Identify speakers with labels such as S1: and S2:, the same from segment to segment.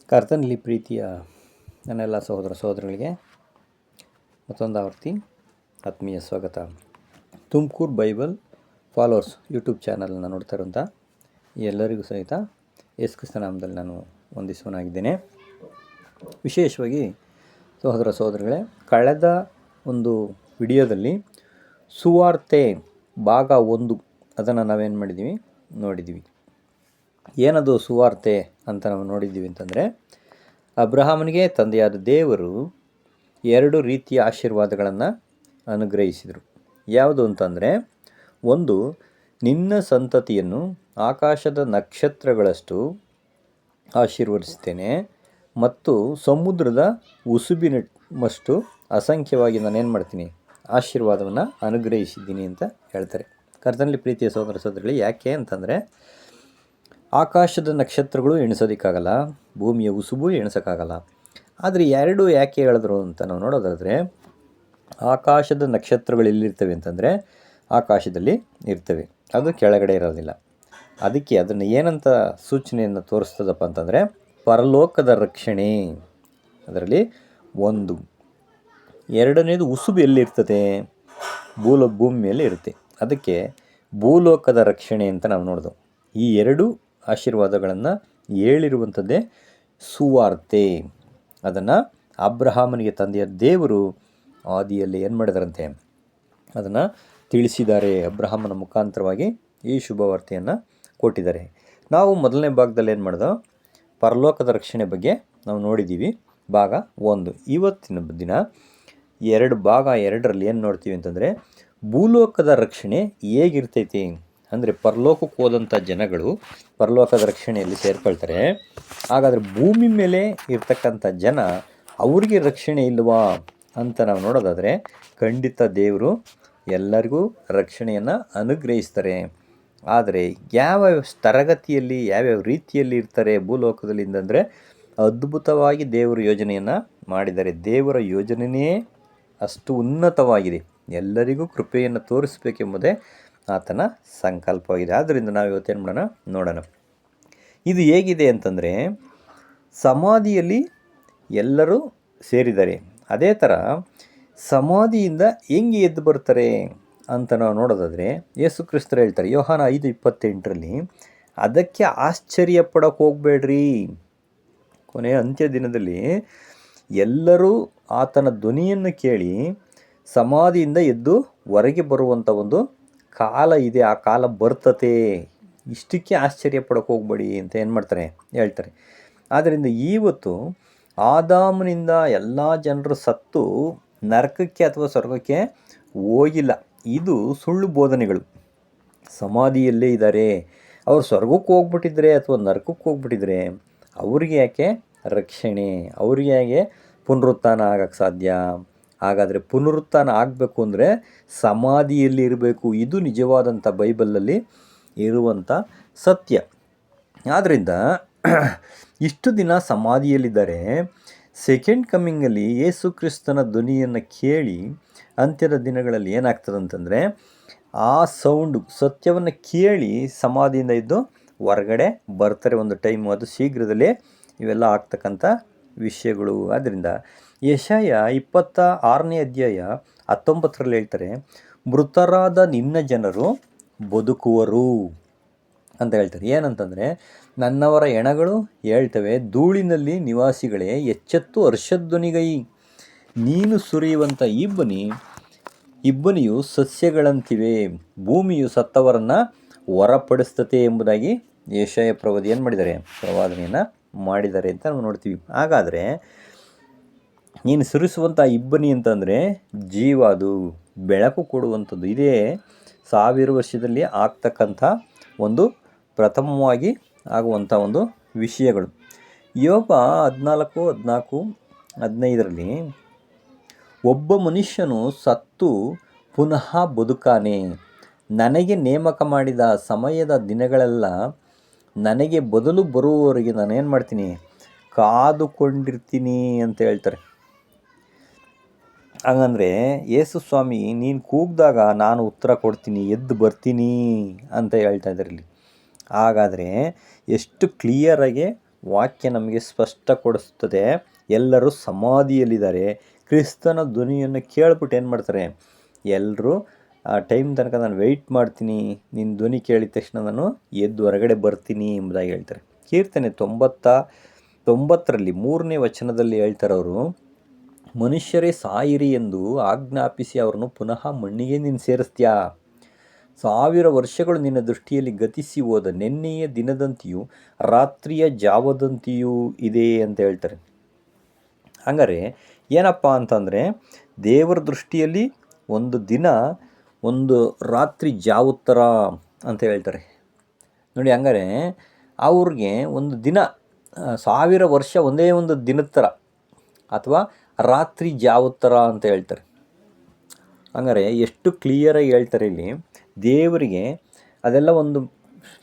S1: ಕರ್ತನಲ್ಲಿ ಪ್ರೀತಿಯ ನನ್ನೆಲ್ಲ ಸಹೋದರ ಸಹೋದರಿಗಳಿಗೆ ಮತ್ತೊಂದು ಆವರ್ತಿ ಆತ್ಮೀಯ ಸ್ವಾಗತ. ತುಮಕೂರು ಬೈಬಲ್ ಫಾಲೋವರ್ಸ್ ಯೂಟ್ಯೂಬ್ ಚಾನಲನ್ನು ನೋಡ್ತಾ ಇರುವಂಥ ಎಲ್ಲರಿಗೂ ಸಹಿತ ಯೇಸು ಕ್ರಿಸ್ತ ನಾಮದಲ್ಲಿ ನಾನು ವಂದಿಸುವನಾಗಿದ್ದೇನೆ. ವಿಶೇಷವಾಗಿ ಸಹೋದರ ಸಹೋದರಿಗಳೇ, ಕಳೆದ ಒಂದು ವಿಡಿಯೋದಲ್ಲಿ ಸುವಾರ್ತೆ ಭಾಗ 1 ಅದನ್ನು ನಾವೇನು ಮಾಡಿದ್ದೀವಿ ನೋಡಿದ್ದೀವಿ. ಏನದು ಸುವಾರ್ತೆ ಅಂತ ನಾವು ನೋಡಿದ್ದೀವಿ ಅಂತಂದರೆ, ಅಬ್ರಹಾಮನಿಗೆ ತಂದೆಯಾದ ದೇವರು 2 ರೀತಿಯ ಆಶೀರ್ವಾದಗಳನ್ನು ಅನುಗ್ರಹಿಸಿದರು. ಯಾವುದು ಅಂತಂದರೆ, ಒಂದು, ನಿನ್ನ ಸಂತತಿಯನ್ನು ಆಕಾಶದ ನಕ್ಷತ್ರಗಳಷ್ಟು ಆಶೀರ್ವದಿಸ್ತೇನೆ ಮತ್ತು ಸಮುದ್ರದ ಉಸುಬಿನಷ್ಟು ಅಸಂಖ್ಯವಾಗಿ ನಾನೇನು ಮಾಡ್ತೀನಿ, ಆಶೀರ್ವಾದವನ್ನು ಅನುಗ್ರಹಿಸಿದ್ದೀನಿ ಅಂತ ಹೇಳ್ತಾರೆ. ಕರ್ತನಲ್ಲಿ ಪ್ರೀತಿಯ ಸಹೋದರ ಸಹೋದರಿಗಳು, ಯಾಕೆ ಅಂತಂದರೆ, ಆಕಾಶದ ನಕ್ಷತ್ರಗಳು ಎಣಿಸೋದಕ್ಕಾಗಲ್ಲ, ಭೂಮಿಯ ಉಸುಬು ಎಣಿಸೋಕ್ಕಾಗಲ್ಲ. ಆದರೆ 2 ಯಾಕೆ ಹೇಳಿದ್ರು ಅಂತ ನಾವು ನೋಡೋದಾದರೆ, ಆಕಾಶದ ನಕ್ಷತ್ರಗಳು ಎಲ್ಲಿರ್ತವೆ ಅಂತಂದರೆ ಆಕಾಶದಲ್ಲಿ ಇರ್ತವೆ, ಅದು ಕೆಳಗಡೆ ಇರೋದಿಲ್ಲ. ಅದಕ್ಕೆ ಅದನ್ನು ಏನಂತ ಸೂಚನೆಯನ್ನು ತೋರಿಸ್ತದಪ್ಪ ಅಂತಂದರೆ, ಪರಲೋಕದ ರಕ್ಷಣೆ ಅದರಲ್ಲಿ ಒಂದು. 2ನೇದು ಉಸುಬು ಎಲ್ಲಿರ್ತದೆ, ಭೂಮಿ ಮೇಲೆ ಇರುತ್ತೆ. ಅದಕ್ಕೆ ಭೂಲೋಕದ ರಕ್ಷಣೆ ಅಂತ ನಾವು ನೋಡಿದ್ವು. ಈ 2 ಆಶೀರ್ವಾದಗಳನ್ನು ಹೇಳಿರುವಂಥದ್ದೇ ಸುವಾರ್ತೆ. ಅದನ್ನು ಅಬ್ರಹಾಮನಿಗೆ ತಂದೆಯ ದೇವರು ಆದಿಯಲ್ಲಿ ಏನು ಮಾಡಿದಾರಂತೆ, ಅದನ್ನು ತಿಳಿಸಿದ್ದಾರೆ. ಅಬ್ರಹಾಮನ ಮುಖಾಂತರವಾಗಿ ಈ ಶುಭವಾರ್ತೆಯನ್ನು ಕೊಟ್ಟಿದ್ದಾರೆ. ನಾವು ಮೊದಲನೇ ಭಾಗದಲ್ಲಿ ಏನು ಮಾಡಿದೋ, ಪರಲೋಕದ ರಕ್ಷಣೆ ಬಗ್ಗೆ ನಾವು ನೋಡಿದ್ದೀವಿ, ಭಾಗ 1. ಇವತ್ತಿನ ದಿನ ಭಾಗ 2ರಲ್ಲಿ ಏನು ನೋಡ್ತೀವಿ ಅಂತಂದರೆ, ಭೂಲೋಕದ ರಕ್ಷಣೆ ಹೇಗಿರ್ತೈತಿ ಅಂದರೆ, ಪರಲೋಕಕ್ಕೆ ಹೋದಂಥ ಜನಗಳು ಪರಲೋಕದ ರಕ್ಷಣೆಯಲ್ಲಿ ಸೇರ್ಕೊಳ್ತಾರೆ. ಹಾಗಾದರೆ ಭೂಮಿ ಮೇಲೆ ಇರ್ತಕ್ಕಂಥ ಜನ, ಅವ್ರಿಗೆ ರಕ್ಷಣೆ ಇಲ್ವಾ ಅಂತ ನಾವು ನೋಡೋದಾದರೆ, ಖಂಡಿತ ದೇವರು ಎಲ್ಲರಿಗೂ ರಕ್ಷಣೆಯನ್ನು ಅನುಗ್ರಹಿಸ್ತಾರೆ. ಆದರೆ ಯಾವ್ಯಾವ ತರಗತಿಯಲ್ಲಿ ಯಾವ್ಯಾವ ರೀತಿಯಲ್ಲಿ ಇರ್ತಾರೆ ಭೂಲೋಕದಲ್ಲಿ ಅಂತಂದರೆ, ಅದ್ಭುತವಾಗಿ ದೇವರು ಯೋಜನೆಯನ್ನು ಮಾಡಿದ್ದಾರೆ. ದೇವರ ಯೋಜನೆಯೇ ಅಷ್ಟು ಉನ್ನತವಾಗಿದೆ. ಎಲ್ಲರಿಗೂ ಕೃಪೆಯನ್ನು ತೋರಿಸಬೇಕೆಂಬುದೇ ಆತನ ಸಂಕಲ್ಪವಾಗಿದೆ. ಆದ್ದರಿಂದ ನಾವು ಇವತ್ತೇನು ಮಾಡೋಣ ನೋಡೋಣ. ಇದು ಹೇಗಿದೆ ಅಂತಂದರೆ, ಸಮಾಧಿಯಲ್ಲಿ ಎಲ್ಲರೂ ಸೇರಿದ್ದಾರೆ. ಅದೇ ಥರ ಸಮಾಧಿಯಿಂದ ಹೆಂಗೆ ಎದ್ದು ಬರ್ತಾರೆ ಅಂತ ನಾವು ನೋಡೋದಾದರೆ, ಯೇಸು ಕ್ರಿಸ್ತರು ಹೇಳ್ತಾರೆ ಯೋಹಾನ 5:28ರಲ್ಲಿ, ಅದಕ್ಕೆ ಆಶ್ಚರ್ಯ ಪಡೋಕೆ ಹೋಗಬೇಡ್ರಿ, ಕೊನೆಯ ಅಂತ್ಯ ದಿನದಲ್ಲಿ ಎಲ್ಲರೂ ಆತನ ಧ್ವನಿಯನ್ನು ಕೇಳಿ ಸಮಾಧಿಯಿಂದ ಎದ್ದು ಹೊರಗೆ ಬರುವಂಥ ಒಂದು ಕಾಲ ಇದೆ, ಆ ಕಾಲ ಬರ್ತತೆ, ಇಷ್ಟಕ್ಕೆ ಆಶ್ಚರ್ಯ ಪಡೋಕೆ ಹೋಗ್ಬೇಡಿ ಅಂತ ಏನು ಮಾಡ್ತಾರೆ ಹೇಳ್ತಾರೆ. ಆದ್ದರಿಂದ ಇವತ್ತು ಆದಾಮನಿಂದ ಎಲ್ಲ ಜನರು ಸತ್ತು ನರಕಕ್ಕೆ ಅಥವಾ ಸ್ವರ್ಗಕ್ಕೆ ಹೋಗಿಲ್ಲ. ಇದು ಸುಳ್ಳು ಬೋಧನೆಗಳು. ಸಮಾಧಿಯಲ್ಲೇ ಇದ್ದಾರೆ, ಅವರು ಸ್ವರ್ಗಕ್ಕೆ ಹೋಗ್ಬಿಟ್ಟಿದ್ರೆ ಅಥವಾ ನರಕಕ್ಕೆ ಹೋಗ್ಬಿಟ್ಟಿದ್ರೆ ಅವ್ರಿಗೆ ಯಾಕೆ ರಕ್ಷಣೆ, ಅವ್ರಿಗೆ ಹೇಗೆ ಪುನರುತ್ಥಾನ ಆಗೋಕ್ಕೆ ಸಾಧ್ಯ? ಹಾಗಾದರೆ ಪುನರುತ್ಥಾನ ಆಗಬೇಕು ಅಂದರೆ ಸಮಾಧಿಯಲ್ಲಿ ಇರಬೇಕು. ಇದು ನಿಜವಾದಂಥ ಬೈಬಲಲ್ಲಿ ಇರುವಂಥ ಸತ್ಯ. ಆದ್ದರಿಂದ ಇಷ್ಟು ದಿನ ಸಮಾಧಿಯಲ್ಲಿದ್ದಾರೆ. ಸೆಕೆಂಡ್ ಕಮ್ಮಿಂಗಲ್ಲಿ ಯೇಸು ಕ್ರಿಸ್ತನ ಧ್ವನಿಯನ್ನು ಕೇಳಿ ಅಂತ್ಯದ ದಿನಗಳಲ್ಲಿ ಏನಾಗ್ತದೆ ಅಂತಂದರೆ, ಆ ಸೌಂಡು ಸತ್ಯವನ್ನು ಕೇಳಿ ಸಮಾಧಿಯಿಂದ ಇದ್ದು ಹೊರಗಡೆ ಬರ್ತಾರೆ ಒಂದು ಟೈಮು. ಅದು ಶೀಘ್ರದಲ್ಲೇ ಇವೆಲ್ಲ ಆಗ್ತಕ್ಕಂಥ ವಿಷಯಗಳು. ಆದ್ದರಿಂದ ಯೆಶಾಯ 26ನೇ ಅಧ್ಯಾಯ 19ರಲ್ಲಿ ಹೇಳ್ತಾರೆ, ಮೃತರಾದ ನಿನ್ನ ಜನರು ಬದುಕುವರು ಅಂತ ಹೇಳ್ತಾರೆ. ಏನಂತಂದರೆ, ನನ್ನವರ ಹೆಣಗಳು ಹೇಳ್ತವೆ, ಧೂಳಿನಲ್ಲಿ ನಿವಾಸಿಗಳೇ ಎಚ್ಚೆತ್ತು ಹರ್ಷಧ್ವನಿಗೈ, ನೀನು ಸುರಿಯುವಂಥ ಇಬ್ಬನಿಯು ಸಸ್ಯಗಳಂತಿವೆ, ಭೂಮಿಯು ಸತ್ತವರನ್ನು ಹೊರಪಡಿಸ್ತತೆ ಎಂಬುದಾಗಿ ಯೆಶಾಯ ಪ್ರವಾದಿ ಏನು ಮಾಡಿದ್ದಾರೆ, ಪ್ರವಾದನೆಯನ್ನು ಮಾಡಿದ್ದಾರೆ ಅಂತ ನಾವು ನೋಡ್ತೀವಿ. ಹಾಗಾದರೆ ನೀನು ಸುರಿಸುವಂಥ ಇಬ್ಬನಿ ಅಂತಂದರೆ ಜೀವ, ಅದು ಬೆಳಕು ಕೊಡುವಂಥದ್ದು. ಇದೇ 1000 ವರ್ಷದಲ್ಲಿ ಆಗ್ತಕ್ಕಂಥ ಒಂದು ಪ್ರಥಮವಾಗಿ ಆಗುವಂಥ ಒಂದು ವಿಷಯಗಳು. ಯೋಬ 14:14-15ರಲ್ಲಿ, ಒಬ್ಬ ಮನುಷ್ಯನು ಸತ್ತು ಪುನಃ ಬದುಕಾನೆ, ನನಗೆ ನೇಮಕ ಮಾಡಿದ ಸಮಯದ ದಿನಗಳೆಲ್ಲ ನನಗೆ ಬದಲು ಬರುವವರೆಗೆ ನಾನೇನು ಮಾಡ್ತೀನಿ, ಕಾದುಕೊಂಡಿರ್ತೀನಿ ಅಂತ ಹೇಳ್ತಾರೆ. ಹಾಗಂದರೆ ಯೇಸು ಸ್ವಾಮಿ ನೀನು ಕೂಗಿದಾಗ ನಾನು ಉತ್ತರ ಕೊಡ್ತೀನಿ, ಎದ್ದು ಬರ್ತೀನಿ ಅಂತ ಹೇಳ್ತಾ ಇದ್ದಾರೆ ಇಲ್ಲಿ. ಹಾಗಾದರೆ ಎಷ್ಟು ಕ್ಲಿಯರಾಗಿ ವಾಕ್ಯ ನಮಗೆ ಸ್ಪಷ್ಟಪಡಿಸುತ್ತದೆ. ಎಲ್ಲರೂ ಸಮಾಧಿಯಲ್ಲಿದ್ದಾರೆ. ಕ್ರಿಸ್ತನ ಧ್ವನಿಯನ್ನು ಕೇಳ್ಬಿಟ್ಟು ಏನು ಮಾಡ್ತಾರೆ, ಎಲ್ಲರೂ ಆ ಟೈಮ್ ತನಕ ನಾನು ವೆಯ್ಟ್ ಮಾಡ್ತೀನಿ, ನಿನ್ನ ಧ್ವನಿ ಕೇಳಿದ ತಕ್ಷಣ ನಾನು ಎದ್ದು ಹೊರಗಡೆ ಬರ್ತೀನಿ ಎಂಬುದಾಗಿ ಹೇಳ್ತಾರೆ. ಕೀರ್ತನೆ 99ರಲ್ಲಿ 3ನೇ ವಚನದಲ್ಲಿ ಹೇಳ್ತಾರೆ ಅವರು, ಮನುಷ್ಯರೇ ಸಾಯಿರಿ ಎಂದು ಆಜ್ಞಾಪಿಸಿ ಅವರನ್ನು ಪುನಃ ಮಣ್ಣಿಗೆ ನೀನು ಸೇರಿಸ್ತೀಯಾ. 1000 ವರ್ಷಗಳು ನಿನ್ನ ದೃಷ್ಟಿಯಲ್ಲಿ ಗತಿಸಿ ಹೋದ ನೆನ್ನೆಯ ದಿನದಂತೆಯೂ ರಾತ್ರಿಯ ಜಾವದಂತೆಯೂ ಇದೆ ಅಂತ ಹೇಳ್ತಾರೆ. ಹಂಗಾರೆ ಏನಪ್ಪ ಅಂತಂದರೆ, ದೇವರ ದೃಷ್ಟಿಯಲ್ಲಿ ಒಂದು ದಿನ ಒಂದು ರಾತ್ರಿ ಜಾವದ ಥರ ಅಂತ ಹೇಳ್ತಾರೆ ನೋಡಿ. ಹಂಗಾರೆ ಅವ್ರಿಗೆ ಒಂದು ದಿನ 1000 ವರ್ಷ ಒಂದೇ ಒಂದು ದಿನದ ಥರ ಅಥವಾ ರಾತ್ರಿ ಜಾವದ ಥರ ಅಂತ ಹೇಳ್ತಾರೆ. ಹಂಗಾರೆ ಎಷ್ಟು ಕ್ಲಿಯರಾಗಿ ಹೇಳ್ತಾರೆ ಇಲ್ಲಿ. ದೇವರಿಗೆ ಅದೆಲ್ಲ ಒಂದು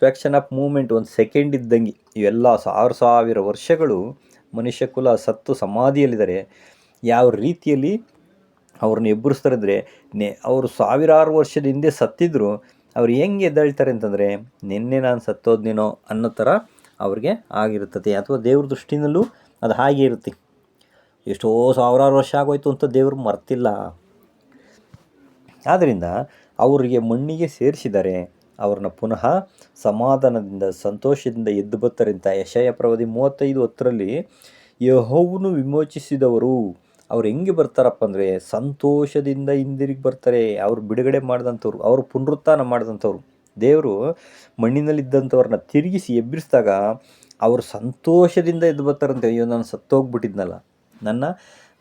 S1: ಫ್ಯಾಕ್ಷನ್ ಆಫ್ ಮೂಮೆಂಟ್, ಒಂದು ಸೆಕೆಂಡ್ ಇದ್ದಂಗೆ. ಇವೆಲ್ಲ 1000 ವರ್ಷಗಳು ಮನುಷ್ಯ ಕುಲ ಸತ್ತು ಸಮಾಧಿಯಲ್ಲಿದ್ದಾರೆ. ಯಾವ ರೀತಿಯಲ್ಲಿ ಅವ್ರನ್ನ ಎಬ್ಬರಿಸ್ತಾರಿದ್ರೆ, ಅವರು 1000 ವರ್ಷದ ಹಿಂದೆ ಸತ್ತಿದ್ರು, ಅವ್ರು ಹೆಂಗೆ ಎದ್ದೇಳ್ತಾರೆ ಅಂತಂದರೆ, ನಿನ್ನೆ ನಾನು ಸತ್ತೋದ್ನೇನೋ ಅನ್ನೋ ಥರ ಅವ್ರಿಗೆ ಆಗಿರುತ್ತದೆ. ಅಥವಾ ದೇವ್ರ ದೃಷ್ಟಿನಲ್ಲೂ ಅದು ಹಾಗೆ ಇರುತ್ತೆ. ಎಷ್ಟೋ 1000 ವರ್ಷ ಆಗೋಯ್ತು ಅಂತ ದೇವರು ಮರ್ತಿಲ್ಲ. ಆದ್ದರಿಂದ ಅವರಿಗೆ ಮಣ್ಣಿಗೆ ಸೇರಿಸಿದ್ದಾರೆ, ಅವ್ರನ್ನ ಪುನಃ ಸಮಾಧಾನದಿಂದ ಸಂತೋಷದಿಂದ ಎದ್ದು ಬರ್ತಾರೆ ಅಂತ ಯೆಶಾಯ ಪ್ರವಾದಿ 35:10ರಲ್ಲಿ, ಯೆಹೋವನು ವಿಮೋಚಿಸಿದವರು ಅವ್ರು ಹೆಂಗೆ ಬರ್ತಾರಪ್ಪ ಅಂದರೆ ಸಂತೋಷದಿಂದ ಹಿಂದಿರುಗಿ ಬರ್ತಾರೆ. ಅವ್ರು ಬಿಡುಗಡೆ ಮಾಡಿದಂಥವ್ರು, ಅವರು ಪುನರುತ್ಥಾನ ಮಾಡಿದಂಥವ್ರು. ದೇವರು ಮಣ್ಣಿನಲ್ಲಿದ್ದಂಥವ್ರನ್ನ ತಿರುಗಿಸಿ ಎಬ್ಬಿಸಿದಾಗ ಅವರು ಸಂತೋಷದಿಂದ ಎದ್ದು ಬರ್ತಾರಂತೆ. ಅಯ್ಯೋ, ನಾನು ಸತ್ತೋಗ್ಬಿಟ್ಟಿದ್ನಲ್ಲ, ನನ್ನ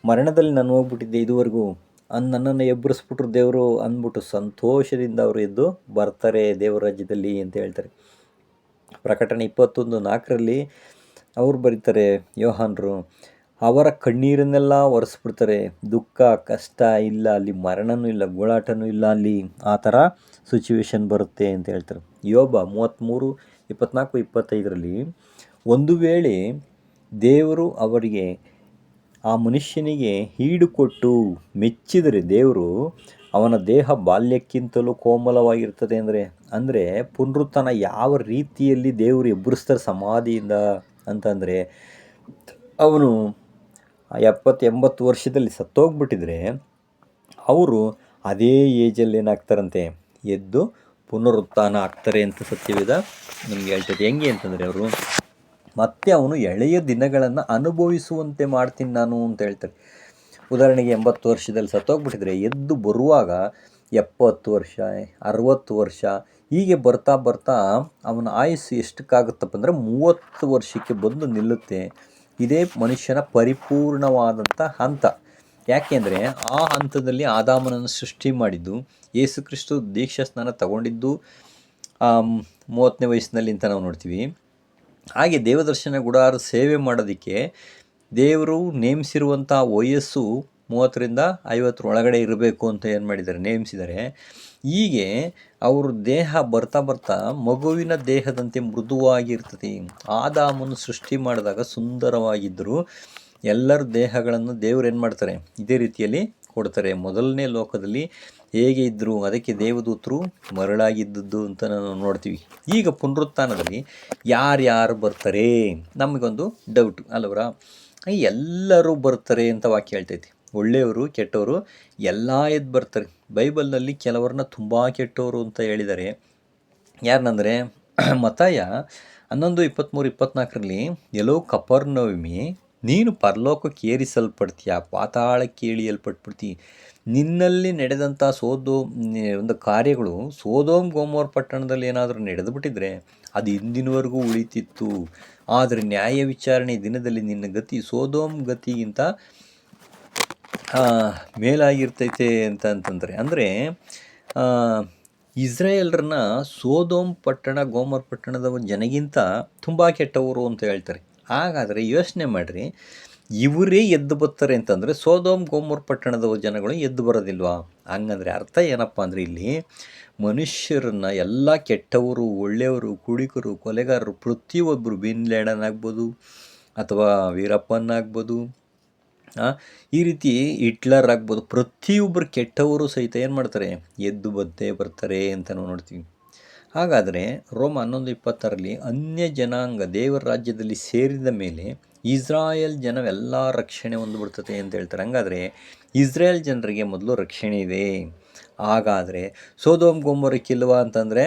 S1: ಮರಣದಲ್ಲಿ ನಾನು ಹೋಗ್ಬಿಟ್ಟಿದ್ದೆ ಇದುವರೆಗೂ, ನನ್ನನ್ನು ಎಬ್ಬರಿಸ್ಬಿಟ್ರು ದೇವರು ಅಂದ್ಬಿಟ್ಟು ಸಂತೋಷದಿಂದ ಅವರು ಎದ್ದು ಬರ್ತಾರೆ ದೇವರ ರಾಜ್ಯದಲ್ಲಿ ಅಂತ ಹೇಳ್ತಾರೆ. ಪ್ರಕಟಣೆ 21:4ರಲ್ಲಿ ಅವ್ರು ಬರೀತಾರೆ ಯೋಹಾನರು, ಅವರ ಕಣ್ಣೀರನ್ನೆಲ್ಲ ಒರೆಸ್ಬಿಡ್ತಾರೆ. ದುಃಖ ಕಷ್ಟ ಇಲ್ಲ ಅಲ್ಲಿ, ಮರಣನೂ ಇಲ್ಲ, ಗೋಳಾಟನೂ ಇಲ್ಲ ಅಲ್ಲಿ. ಆ ಥರ ಸಿಚುವೇಶನ್ ಬರುತ್ತೆ ಅಂತ ಹೇಳ್ತಾರೆ. ಯೋಬ 33:24-25ರಲ್ಲಿ, ಒಂದು ವೇಳೆ ದೇವರು ಅವರಿಗೆ ಆ ಮನುಷ್ಯನಿಗೆ ಈಡು ಕೊಟ್ಟು ಮೆಚ್ಚಿದರೆ ದೇವರು ಅವನ ದೇಹ ಬಾಲ್ಯಕ್ಕಿಂತಲೂ ಕೋಮಲವಾಗಿರ್ತದೆ ಅಂದರೆ ಪುನರುತ್ಥಾನ ಯಾವ ರೀತಿಯಲ್ಲಿ ದೇವರು ಎಬ್ಬರಿಸ್ತಾರೆ ಸಮಾಧಿಯಿಂದ ಅಂತಂದರೆ, ಅವನು 70-80 ವರ್ಷದಲ್ಲಿ ಸತ್ತೋಗ್ಬಿಟ್ಟಿದ್ರೆ ಅವರು ಅದೇ ಏಜಲ್ಲಿ ಏನಾಗ್ತಾರಂತೆ, ಎದ್ದು ಪುನರುತ್ಥಾನ ಆಗ್ತಾರೆ ಅಂತ ಸತ್ಯವೇದ ನಮಗೆ ಹೇಳ್ತದೆ. ಹೆಂಗೆ ಅಂತಂದರೆ, ಅವರು ಮತ್ತೆ ಅವನು ಎಳೆಯ ದಿನಗಳನ್ನು ಅನುಭವಿಸುವಂತೆ ಮಾಡ್ತೀನಿ ನಾನು ಅಂತ ಹೇಳ್ತಾರೆ. ಉದಾಹರಣೆಗೆ 80 ವರ್ಷದಲ್ಲಿ ಸತ್ತೋಗ್ಬಿಟ್ಟಿದ್ರೆ ಎದ್ದು ಬರುವಾಗ 70 ವರ್ಷ 60 ವರ್ಷ ಹೀಗೆ ಬರ್ತಾ ಬರ್ತಾ ಅವನ ಆಯುಸ್ಸು ಎಷ್ಟಕ್ಕಾಗುತ್ತಪ್ಪ ಅಂದರೆ 30 ವರ್ಷಕ್ಕೆ ಬಂದು ನಿಲ್ಲುತ್ತೆ. ಇದೇ ಮನುಷ್ಯನ ಪರಿಪೂರ್ಣವಾದಂಥ ಹಂತ. ಯಾಕೆಂದರೆ ಆ ಹಂತದಲ್ಲಿ ಆದಾಮನನ್ನು ಸೃಷ್ಟಿ ಮಾಡಿದ್ದು, ಯೇಸು ಕ್ರಿಸ್ತು ದೀಕ್ಷಾ ಸ್ನಾನ ತಗೊಂಡಿದ್ದು 30ನೇ ವಯಸ್ಸಿನಲ್ಲಿ ಅಂತ ನಾವು ನೋಡ್ತೀವಿ. ಹಾಗೆ ದೇವದರ್ಶನ ಗುಡಾರ ಸೇವೆ ಮಾಡೋದಕ್ಕೆ ದೇವರು ನೇಮಿಸಿರುವಂಥ ವಯಸ್ಸು 30ರಿಂದ 50 ಒಳಗಡೆ ಇರಬೇಕು ಅಂತ ಏನು ಮಾಡಿದ್ದಾರೆ, ನೇಮಿಸಿದ್ದಾರೆ. ಹೀಗೆ ಅವ್ರ ದೇಹ ಬರ್ತಾ ಬರ್ತಾ ಮಗುವಿನ ದೇಹದಂತೆ ಮೃದುವಾಗಿರ್ತದೆ. ಆದಾಮನು ಸೃಷ್ಟಿ ಮಾಡಿದಾಗ ಸುಂದರವಾಗಿದ್ದರು. ಎಲ್ಲರ ದೇಹಗಳನ್ನು ದೇವರು ಏನು ಮಾಡ್ತಾರೆ, ಇದೇ ರೀತಿಯಲ್ಲಿ ಕೊಡ್ತಾರೆ. ಮೊದಲನೇ ಲೋಕದಲ್ಲಿ ಹೇಗೆ ಇದ್ದರು, ಅದಕ್ಕೆ ದೇವದೂತರು ಮರಳಾಗಿದ್ದದ್ದು ಅಂತ ನಾವು ನೋಡ್ತೀವಿ. ಈಗ ಪುನರುತ್ಥಾನದಲ್ಲಿ ಯಾರ್ಯಾರು ಬರ್ತಾರೆ, ನಮಗೊಂದು ಡೌಟು ಅಲ್ಲವರ. ಎಲ್ಲರೂ ಬರ್ತಾರೆ ಅಂತ ವಾಕ್ಯ ಹೇಳ್ತೈತಿ. ಒಳ್ಳೆಯವರು ಕೆಟ್ಟವರು ಎಲ್ಲ ಎದ್ದು ಬರ್ತಾರೆ. ಬೈಬಲ್ನಲ್ಲಿ ಕೆಲವ್ರನ್ನ ತುಂಬ ಕೆಟ್ಟವರು ಅಂತ ಹೇಳಿದ್ದಾರೆ. ಯಾರನ್ನಂದರೆ, ಮತ್ತಾಯ 11:23-24ರಲ್ಲಿ, ಎಲ್ಲೋ ಕಪರ್ನೌಮಿ, ನೀನು ಪರಲೋಕಕ್ಕೆ ಏರಿಸಲ್ಪಡ್ತೀಯ, ಪಾತಾಳಕ್ಕೆ ಇಳಿಯಲ್ಪಟ್ಬಿಡ್ತೀ. ನಿನ್ನಲ್ಲಿ ನಡೆದಂಥ ಒಂದು ಕಾರ್ಯಗಳು ಸೋದೋಮ್ ಗೋಮೋರ್ ಪಟ್ಟಣದಲ್ಲಿ ಏನಾದರೂ ನಡೆದುಬಿಟ್ಟಿದ್ರೆ ಅದು ಇಂದಿನವರೆಗೂ ಉಳಿತಿತ್ತು. ಆದರೆ ನ್ಯಾಯ ವಿಚಾರಣೆ ದಿನದಲ್ಲಿ ನಿನ್ನ ಗತಿ ಸೋದೋಮ್ ಗತಿಗಿಂತ ಮೇಲಾಗಿರ್ತೈತೆ ಅಂತಂದರೆ, ಅಂದರೆ ಇಸ್ರಾಯೇಲ್ರನ್ನ ಸೋದೋಮ್ ಪಟ್ಟಣ ಗೋಮೋರ್ ಪಟ್ಟಣದ ಜನಗಿಂತ ತುಂಬ ಕೆಟ್ಟವರು ಅಂತ ಹೇಳ್ತಾರೆ. ಹಾಗಾದರೆ ಯೋಚನೆ ಮಾಡಿರಿ, ಇವರೇ ಎದ್ದು ಬರ್ತಾರೆ ಅಂತಂದರೆ ಸೋದೋಮ್ ಗೋಮೋರ್ ಪಟ್ಟಣದ ಜನಗಳು ಎದ್ದು ಬರೋದಿಲ್ವಾ? ಹಂಗಂದರೆ ಅರ್ಥ ಏನಪ್ಪ ಅಂದರೆ, ಇಲ್ಲಿ ಮನುಷ್ಯರನ್ನು ಎಲ್ಲ ಕೆಟ್ಟವರು, ಒಳ್ಳೆಯವರು, ಕುಡಿಕರು, ಕೊಲೆಗಾರರು, ಪ್ರತಿಯೊಬ್ಬರು, ಬಿನ್ ಲ್ಯಾಡನ್ ಆಗ್ಬೋದು ಅಥವಾ ವೀರಪ್ಪನ್ ಆಗ್ಬೋದು, ಈ ರೀತಿ ಹಿಟ್ಲರ್ ಆಗ್ಬೋದು, ಪ್ರತಿಯೊಬ್ಬರು ಕೆಟ್ಟವರು ಸಹಿತ ಏನು ಮಾಡ್ತಾರೆ, ಎದ್ದು ಬರ್ತಾರೆ ಅಂತ ನಾವು ನೋಡ್ತೀವಿ. ಹಾಗಾದರೆ ರೋಮ 11:20 ಅನ್ಯ ಜನಾಂಗ ದೇವರ ರಾಜ್ಯದಲ್ಲಿ ಸೇರಿದ ಮೇಲೆ ಇಸ್ರಾಯೇಲ್ ಜನವೆಲ್ಲ ರಕ್ಷಣೆ ಹೊಂದ್ಬಿಡ್ತದೆ ಅಂತ ಹೇಳ್ತಾರೆ. ಹಂಗಾದರೆ ಇಸ್ರಾಯೇಲ್ ಜನರಿಗೆ ಮೊದಲು ರಕ್ಷಣೆ ಇದೆ. ಹಾಗಾದರೆ ಸೋದೋಮ್ ಗೊಮೋರಕ್ಕಿಲ್ವಾ ಅಂತಂದರೆ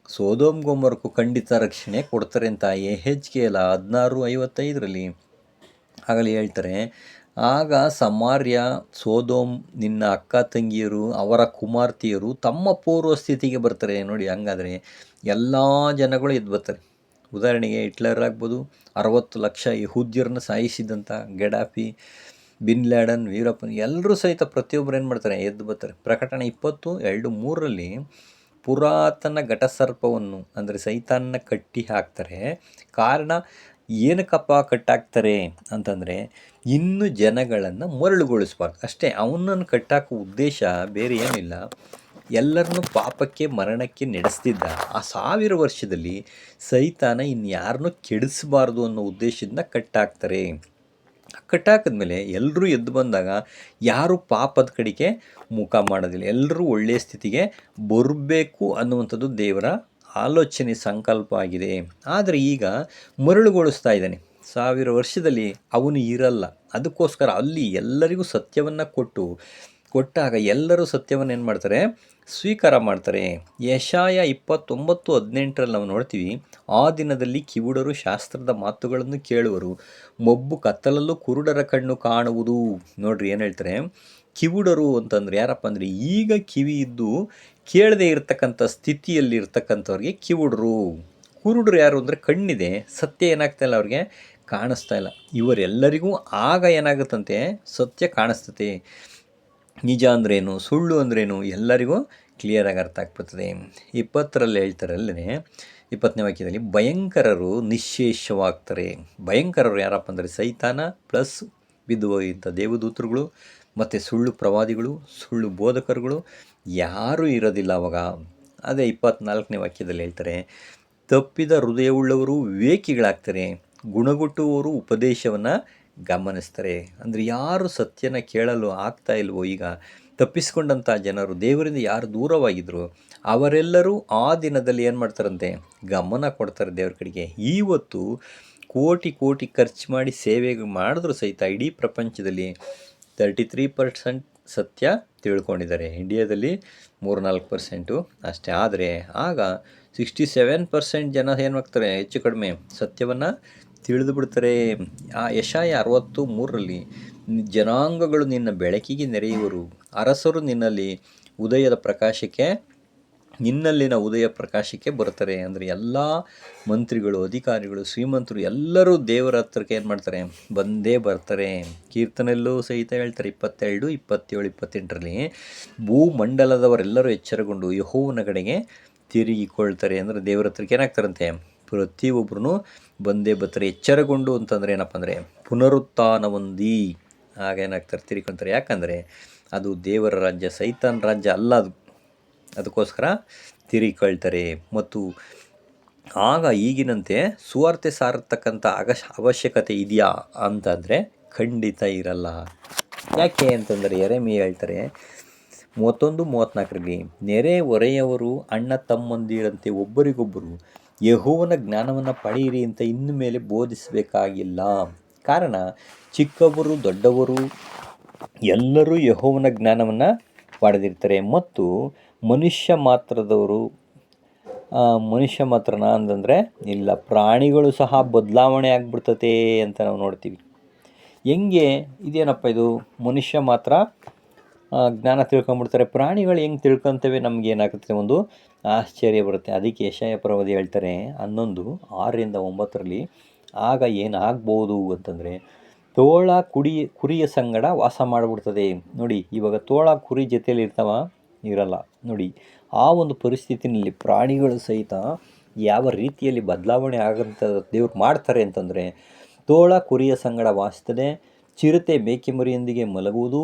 S1: ಸೋದೋಮ್ ಗೊಮೋರಕ್ಕೂ ಖಂಡಿತ ರಕ್ಷಣೆ ಕೊಡ್ತಾರೆ ಅಂತ ಯೆಹೆಜ್ಕೇಲ 16:55 ಆಗಲೇ ಹೇಳ್ತಾರೆ. ಆಗ ಸಮಾರ್ಯ, ಸೋದೋಮ್, ನಿನ್ನ ಅಕ್ಕ ತಂಗಿಯರು, ಅವರ ಕುಮಾರ್ತಿಯರು ತಮ್ಮ ಪೂರ್ವ ಸ್ಥಿತಿಗೆ ಬರ್ತಾರೆ. ನೋಡಿ, ಹಂಗಾದರೆ ಎಲ್ಲ ಜನಗಳು ಎದ್ದು ಬರ್ತಾರೆ. ಉದಾಹರಣೆಗೆ ಹಿಟ್ಲರ್ ಆಗ್ಬೋದು, 60 ಲಕ್ಷ ಯಹೂದ್ಯರನ್ನ ಸಾಯಿಸಿದಂಥ ಗಡಾಫಿ, ಬಿನ್ ಲ್ಯಾಡನ್, ವೀರಪ್ಪನ್ ಎಲ್ಲರೂ ಸಹಿತ ಪ್ರತಿಯೊಬ್ಬರು ಏನು ಮಾಡ್ತಾರೆ, ಎದ್ದು ಬರ್ತಾರೆ. ಪ್ರಕಟಣೆ 20:2-3 ಪುರಾತನ ಘಟಸರ್ಪವನ್ನು ಅಂದರೆ ಸೈತಾನ್ನ ಕಟ್ಟಿ ಹಾಕ್ತಾರೆ. ಕಾರಣ ಏನಕ್ಕಪ್ಪ ಕಟ್ಟಾಕ್ತಾರೆ ಅಂತಂದರೆ ಇನ್ನು ಜನಗಳನ್ನು ಮರಳುಗೊಳಿಸ್ಬಾರ್ದು ಅಷ್ಟೇ. ಅವನನ್ನು ಕಟ್ಟಾಕೋ ಉದ್ದೇಶ ಬೇರೆ ಏನಿಲ್ಲ. ಎಲ್ಲರನ್ನೂ ಪಾಪಕ್ಕೆ ಮರಣಕ್ಕೆ ನಡೆಸ್ತಿದ್ದ ಆ 1000 ವರ್ಷದಲ್ಲಿ ಸೈತಾನ ಇನ್ಯಾರನ್ನೂ ಕೆಡಿಸಬಾರ್ದು ಅನ್ನೋ ಉದ್ದೇಶದಿಂದ ಕಟ್ಟಾಕ್ತಾರೆ. ಕಟ್ಟಾಕಿದ್ಮೇಲೆ ಎಲ್ಲರೂ ಎದ್ದು ಬಂದಾಗ ಯಾರೂ ಪಾಪದ ಕಡೆಗೆ ಮುಖ ಮಾಡೋದಿಲ್ಲ, ಎಲ್ಲರೂ ಒಳ್ಳೆಯ ಸ್ಥಿತಿಗೆ ಬರಬೇಕು ಅನ್ನುವಂಥದ್ದು ದೇವರ ಆಲೋಚನೆ, ಸಂಕಲ್ಪ ಆಗಿದೆ. ಆದರೆ ಈಗ ಮರಳುಗೊಳಿಸ್ತಾ ಇದ್ದಾನೆ. 1000 ವರ್ಷದಲ್ಲಿ ಅವನು ಇರಲ್ಲ. ಅದಕ್ಕೋಸ್ಕರ ಅಲ್ಲಿ ಎಲ್ಲರಿಗೂ ಸತ್ಯವನ್ನು ಕೊಟ್ಟಾಗ ಎಲ್ಲರೂ ಸತ್ಯವನ್ನು ಏನು ಮಾಡ್ತಾರೆ, ಸ್ವೀಕಾರ ಮಾಡ್ತಾರೆ. ಯೆಶಾಯ 29:18 ನಾವು ನೋಡ್ತೀವಿ, ಆ ದಿನದಲ್ಲಿ ಕಿವುಡರು ಶಾಸ್ತ್ರದ ಮಾತುಗಳನ್ನು ಕೇಳುವರು, ಮೊಬ್ಬು ಕತ್ತಲಲ್ಲೂ ಕುರುಡರ ಕಣ್ಣು ಕಾಣುವುದು. ನೋಡ್ರಿ ಏನು ಹೇಳ್ತಾರೆ, ಕಿವುಡರು ಅಂತಂದರೆ ಯಾರಪ್ಪ ಅಂದರೆ ಈಗ ಕಿವಿ ಇದ್ದು ಕೇಳದೆ ಇರ್ತಕ್ಕಂಥ ಸ್ಥಿತಿಯಲ್ಲಿ ಇರ್ತಕ್ಕಂಥವ್ರಿಗೆ ಕಿವುಡರು. ಕುರುಡರು ಯಾರು ಅಂದರೆ ಕಣ್ಣಿದೆ, ಸತ್ಯ ಏನಾಗ್ತಾ ಇಲ್ಲ ಅವ್ರಿಗೆ, ಕಾಣಿಸ್ತಾ ಇಲ್ಲ. ಇವರೆಲ್ಲರಿಗೂ ಆಗ ಏನಾಗುತ್ತಂತೆ, ಸತ್ಯ ಕಾಣಿಸ್ತತೆ. ನಿಜ ಅಂದ್ರೇನು, ಸುಳ್ಳು ಅಂದ್ರೇನು ಎಲ್ಲರಿಗೂ ಕ್ಲಿಯರಾಗಿ ಅರ್ಥ ಆಗ್ಬಿಡ್ತದೆ. 20 ಹೇಳ್ತಾರೆ ಅಲ್ಲೇ 20ನೇ ವಾಕ್ಯದಲ್ಲಿ, ಭಯಂಕರರು ನಿಶ್ಶೇಷವಾಗ್ತಾರೆ. ಭಯಂಕರರು ಯಾರಪ್ಪ ಅಂದರೆ ಸೈತಾನ ಪ್ಲಸ್ ಬಿದ್ದುವಂಥ ದೇವದೂತರುಗಳು ಮತ್ತು ಸುಳ್ಳು ಪ್ರವಾದಿಗಳು, ಸುಳ್ಳು ಬೋಧಕರುಗಳು ಯಾರೂ ಇರೋದಿಲ್ಲ ಅವಾಗ. ಅದೇ 24ನೇ ವಾಕ್ಯದಲ್ಲಿ ಹೇಳ್ತಾರೆ, ತಪ್ಪಿದ ಹೃದಯವುಳ್ಳವರು ವಿವೇಕಿಗಳಾಗ್ತಾರೆ, ಗುಣಗುಟ್ಟುವವರು ಉಪದೇಶವನ್ನು ಗಮನಿಸ್ತಾರೆ. ಅಂದರೆ ಯಾರು ಸತ್ಯನ ಕೇಳಲು ಆಗ್ತಾ ಇಲ್ವೋ, ಈಗ ತಪ್ಪಿಸ್ಕೊಂಡಂಥ ಜನರು, ದೇವರಿಂದ ಯಾರು ದೂರವಾಗಿದ್ದರು ಅವರೆಲ್ಲರೂ ಆ ದಿನದಲ್ಲಿ ಏನು ಮಾಡ್ತಾರಂತೆ, ಗಮನ ಕೊಡ್ತಾರೆ ದೇವ್ರ ಕಡೆಗೆ. ಇವತ್ತು ಕೋಟಿ ಖರ್ಚು ಮಾಡಿ ಸೇವೆ ಮಾಡಿದ್ರು ಸಹಿತ ಇಡೀ ಪ್ರಪಂಚದಲ್ಲಿ 33% ಸತ್ಯ ತಿಳ್ಕೊಂಡಿದ್ದಾರೆ. ಇಂಡಿಯಾದಲ್ಲಿ 3-4% ಅಷ್ಟೇ. ಆದರೆ ಆಗ 67% ಜನ ಏನು ಮಾಡ್ತಾರೆ, ಹೆಚ್ಚು ಕಡಿಮೆ ಸತ್ಯವನ್ನು ತಿಳಿದು ಬಿಡ್ತಾರೆ. ಆ ಯೆಶಾಯ 60:3 ಜನಾಂಗಗಳು ನಿನ್ನ ಬೆಳಕಿಗೆ ನೆರೆಯುವರು, ಅರಸರು ನಿನ್ನಲ್ಲಿನ ಉದಯ ಪ್ರಕಾಶಕ್ಕೆ ಬರ್ತಾರೆ. ಅಂದರೆ ಎಲ್ಲ ಮಂತ್ರಿಗಳು, ಅಧಿಕಾರಿಗಳು, ಶ್ರೀಮಂತರು ಎಲ್ಲರೂ ದೇವರ ಹತ್ರಕ್ಕೆ ಏನು ಮಾಡ್ತಾರೆ, ಬಂದೇ ಬರ್ತಾರೆ. ಕೀರ್ತನೆಯಲ್ಲೂ ಸಹಿತ ಹೇಳ್ತಾರೆ 22, 27, 28 ಭೂಮಂಡಲದವರೆಲ್ಲರೂ ಎಚ್ಚರಗೊಂಡು ಯೆಹೋವನ ಕಡೆಗೆ ತಿರುಗಿಕೊಳ್ತಾರೆ. ಅಂದರೆ ದೇವರ ಹತ್ರಕ್ಕೆ ಏನಾಗ್ತಾರಂತೆ, ಪ್ರತಿಯೊಬ್ಬರೂ ಬಂದೇ ಬರ್ತಾರೆ. ಎಚ್ಚರಗೊಂಡು ಅಂತಂದರೆ ಏನಪ್ಪ ಅಂದರೆ ಪುನರುತ್ಥಾನ ಹೊಂದಿ ಆಗೇನಾಗ್ತಾರೆ, ತಿರುಗಿಕೊಳ್ತಾರೆ. ಯಾಕಂದರೆ ಅದು ದೇವರ ರಾಜ್ಯ, ಸೈತಾನ್ ರಾಜ್ಯ ಅಲ್ಲ ಅದು. ಅದಕ್ಕೋಸ್ಕರ ತಿರುಗಿಕೊಳ್ತಾರೆ. ಮತ್ತು ಆಗ ಈಗಿನಂತೆ ಸುವಾರ್ತೆ ಸಾರತಕ್ಕಂಥ ಅವಶ್ಯಕತೆ ಇದೆಯಾ ಅಂತಂದರೆ ಖಂಡಿತ ಇರಲ್ಲ. ಯಾಕೆ ಅಂತಂದರೆ ಯೆರೆಮೀಯ ಹೇಳ್ತಾರೆ 31:34 ನೆರೆ ಹೊರೆಯವರು ಅಣ್ಣ ತಮ್ಮಂದಿರಂತೆ ಒಬ್ಬರಿಗೊಬ್ಬರು ಯೆಹೋವನ ಜ್ಞಾನವನ್ನು ಪಡೆಯಿರಿ ಅಂತ ಇನ್ನು ಮೇಲೆ ಬೋಧಿಸಬೇಕಾಗಿಲ್ಲ. ಕಾರಣ ಚಿಕ್ಕವರು ದೊಡ್ಡವರು ಎಲ್ಲರೂ ಯೆಹೋವನ ಜ್ಞಾನವನ್ನು ಪಡೆದಿರ್ತಾರೆ. ಮತ್ತು ಮನುಷ್ಯ ಮಾತ್ರನಾ ಅಂತಂದರೆ ಇಲ್ಲ, ಪ್ರಾಣಿಗಳು ಸಹ ಬದಲಾವಣೆ ಆಗಿಬಿಡ್ತತೆ ಅಂತ ನಾವು ನೋಡ್ತೀವಿ. ಹೆಂಗೆ ಇದೇನಪ್ಪ ಇದು, ಮನುಷ್ಯ ಮಾತ್ರ ಜ್ಞಾನ ತಿಳ್ಕೊಂಬಿಡ್ತಾರೆ, ಪ್ರಾಣಿಗಳು ಹೆಂಗೆ ತಿಳ್ಕೊತೇವೆ, ನಮಗೇನಾಗುತ್ತೆ ಒಂದು ಆಶ್ಚರ್ಯ ಬರುತ್ತೆ. ಅದಕ್ಕೆ ಯೆಶಾಯ ಪ್ರವಾದಿ ಹೇಳ್ತಾರೆ 11:6-9 ಆಗ ಏನಾಗ್ಬೋದು ಅಂತಂದರೆ ತೋಳ ಕುರಿಯ ಸಂಗಡ ವಾಸ ಮಾಡಿಬಿಡ್ತದೆ. ನೋಡಿ, ಇವಾಗ ತೋಳ ಕುರಿ ಜೊತೆಯಲ್ಲಿ ಇರಲ್ಲ. ನೋಡಿ, ಆ ಒಂದು ಪರಿಸ್ಥಿತಿನಲ್ಲಿ ಪ್ರಾಣಿಗಳು ಸಹಿತ ಯಾವ ರೀತಿಯಲ್ಲಿ ಬದಲಾವಣೆ ಆಗಂತ ದೇವ್ರು ಮಾಡ್ತಾರೆ ಅಂತಂದರೆ, ತೋಳ ಕುರಿಯ ಸಂಗಡ ವಾಸಿಸ್ತದೆ, ಚಿರತೆ ಮೇಕೆ ಮರಿಯೊಂದಿಗೆ ಮಲಗುವುದು,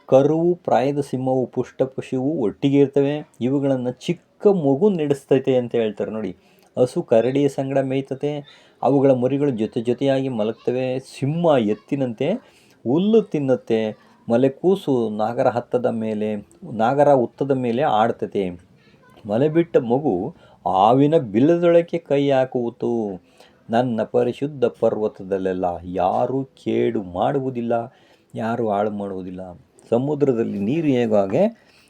S1: ಕರುವು ಪ್ರಾಯದ ಸಿಂಹವು ಪುಷ್ಟ ಪಶುವು ಒಟ್ಟಿಗೆ ಇರ್ತವೆ, ಇವುಗಳನ್ನು ಚಿಕ್ಕ ಮಗು ನಡೆಸ್ತೈತೆ ಅಂತ ಹೇಳ್ತಾರೆ. ನೋಡಿ, ಹಸು ಕರಡಿಯ ಸಂಗಡ ಮೇಯ್ತತೆ, ಅವುಗಳ ಮರಿಗಳು ಜೊತೆಯಾಗಿ ಮಲಗ್ತವೆ, ಸಿಂಹ ಎತ್ತಿನಂತೆ ಹುಲ್ಲು ತಿನ್ನುತ್ತೆ, ಮಲೆಕೂಸು ನಾಗರ ಹುತ್ತದ ಮೇಲೆ ಆಡ್ತತೆ, ಮಲೆ ಬಿಟ್ಟ ಮಗು ಹಾವಿನ ಬಿಲದೊಳಕ್ಕೆ ಕೈ ಹಾಕುವುದು. ನನ್ನ ಪರಿಶುದ್ಧ ಪರ್ವತದಲ್ಲೆಲ್ಲ ಯಾರೂ ಕೇಡು ಮಾಡುವುದಿಲ್ಲ, ಯಾರೂ ಹಾಳು ಮಾಡುವುದಿಲ್ಲ. ಸಮುದ್ರದಲ್ಲಿ ನೀರು ಹೇಗೋ ಹಾಗೆ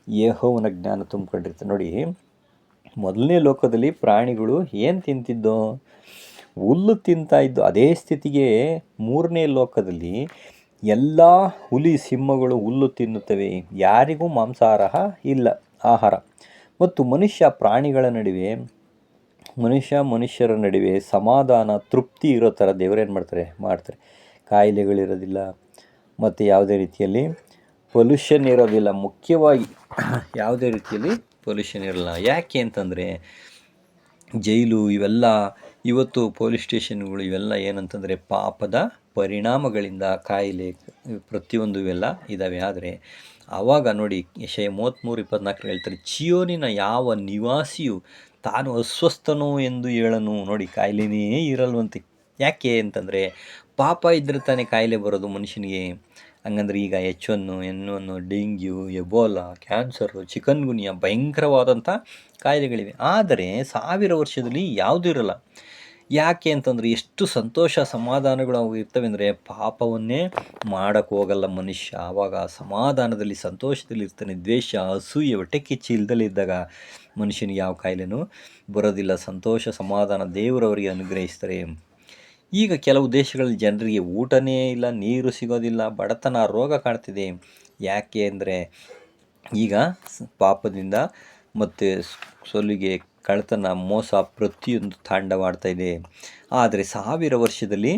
S1: ಯೆಹೋವನ ಜ್ಞಾನ ತುಂಬಿಕೊಂಡಿರುತ್ತೆ. ನೋಡಿ, ಮೊದಲನೇ ಲೋಕದಲ್ಲಿ ಪ್ರಾಣಿಗಳು ಏನು ತಿಂತಿದ್ದೋ? ಹುಲ್ಲು ತಿಂತಾ ಇದ್ದು. ಅದೇ ಸ್ಥಿತಿಗೆ ಮೂರನೇ ಲೋಕದಲ್ಲಿ ಎಲ್ಲ ಹುಲಿ ಸಿಂಹಗಳು ಹುಲ್ಲು ತಿನ್ನುತ್ತವೆ, ಯಾರಿಗೂ ಮಾಂಸಾಹಾರ ಇಲ್ಲ ಆಹಾರ. ಮತ್ತು ಮನುಷ್ಯರ ನಡುವೆ ಸಮಾಧಾನ, ತೃಪ್ತಿ ಇರೋ ಥರ ದೇವರೇನು ಮಾಡ್ತಾರೆ. ಕಾಯಿಲೆಗಳಿರೋದಿಲ್ಲ, ಮತ್ತು ಯಾವುದೇ ರೀತಿಯಲ್ಲಿ ಪೊಲ್ಯೂಷನ್ ಇರೋದಿಲ್ಲ. ಮುಖ್ಯವಾಗಿ ಯಾವುದೇ ರೀತಿಯಲ್ಲಿ ಪೊಲ್ಯೂಷನ್ ಇರಲ್ಲ. ಯಾಕೆ ಅಂತಂದರೆ ಜೈಲು ಇವೆಲ್ಲ, ಇವತ್ತು ಪೊಲೀಸ್ ಸ್ಟೇಷನ್ಗಳು ಇವೆಲ್ಲ ಏನಂತಂದರೆ ಪಾಪದ ಪರಿಣಾಮಗಳಿಂದ ಕಾಯಿಲೆ ಪ್ರತಿಯೊಂದು ಇವೆಲ್ಲ ಇದ್ದಾವೆ. ಆದರೆ ಆವಾಗ ನೋಡಿ, ಯೆಶಾಯ 33:24 ಹೇಳ್ತಾರೆ, ಚಿಯೋನಿನ ಯಾವ ನಿವಾಸಿಯು ತಾನು ಅಸ್ವಸ್ಥನೋ ಎಂದು ಹೇಳನು. ನೋಡಿ, ಕಾಯಿಲೆನೇ ಇರಲ್ವಂತೆ. ಯಾಕೆ ಅಂತಂದರೆ ಪಾಪ ಇದ್ದರೆ ತಾನೇ ಕಾಯಿಲೆ ಬರೋದು ಮನುಷ್ಯನಿಗೆ. ಹಂಗಂದ್ರೆ ಈಗ H1N1, dengue, Ebola, cancer, chikungunya ಭಯಂಕರವಾದಂಥ ಕಾಯಿಲೆಗಳಿವೆ. ಆದರೆ 1000 ವರ್ಷದಲ್ಲಿ ಯಾವುದೂ ಇರಲ್ಲ. ಯಾಕೆ ಅಂತಂದರೆ ಎಷ್ಟು ಸಂತೋಷ ಸಮಾಧಾನಗಳು ಅವು ಇರ್ತವೆ ಅಂದರೆ ಪಾಪವನ್ನೇ ಮಾಡೋಕ್ಕೆ ಹೋಗಲ್ಲ ಮನುಷ್ಯ. ಆವಾಗ ಸಮಾಧಾನದಲ್ಲಿ ಸಂತೋಷದಲ್ಲಿ ಇರ್ತಾನೆ. ದ್ವೇಷ, ಅಸೂಯೆ, ಹೊಟ್ಟೆ ಕಿಚ್ಚು ಇಲ್ದಲ್ಲಿದ್ದಾಗ ಮನುಷ್ಯನಿಗೆ ಯಾವ ಕಾಯಿಲೆನೂ ಬರೋದಿಲ್ಲ. ಸಂತೋಷ ಸಮಾಧಾನ ದೇವರವರಿಗೆ ಅನುಗ್ರಹಿಸ್ತಾರೆ. ಈಗ ಕೆಲವು ದೇಶಗಳಲ್ಲಿ ಜನರಿಗೆ ಊಟನೇ ಇಲ್ಲ, ನೀರು ಸಿಗೋದಿಲ್ಲ, ಬಡತನ, ರೋಗ ಕಾಣ್ತಿದೆ. ಯಾಕೆ ಅಂದರೆ ಈಗ ಪಾಪದಿಂದ ಮತ್ತು ಸೊಲಿಗೆ, ಕಳ್ಳತನ, ಮೋಸ ಪ್ರತಿಯೊಂದು ತಾಂಡವಾಡ್ತಾಯಿದೆ. ಆದರೆ 1000 ವರ್ಷದಲ್ಲಿ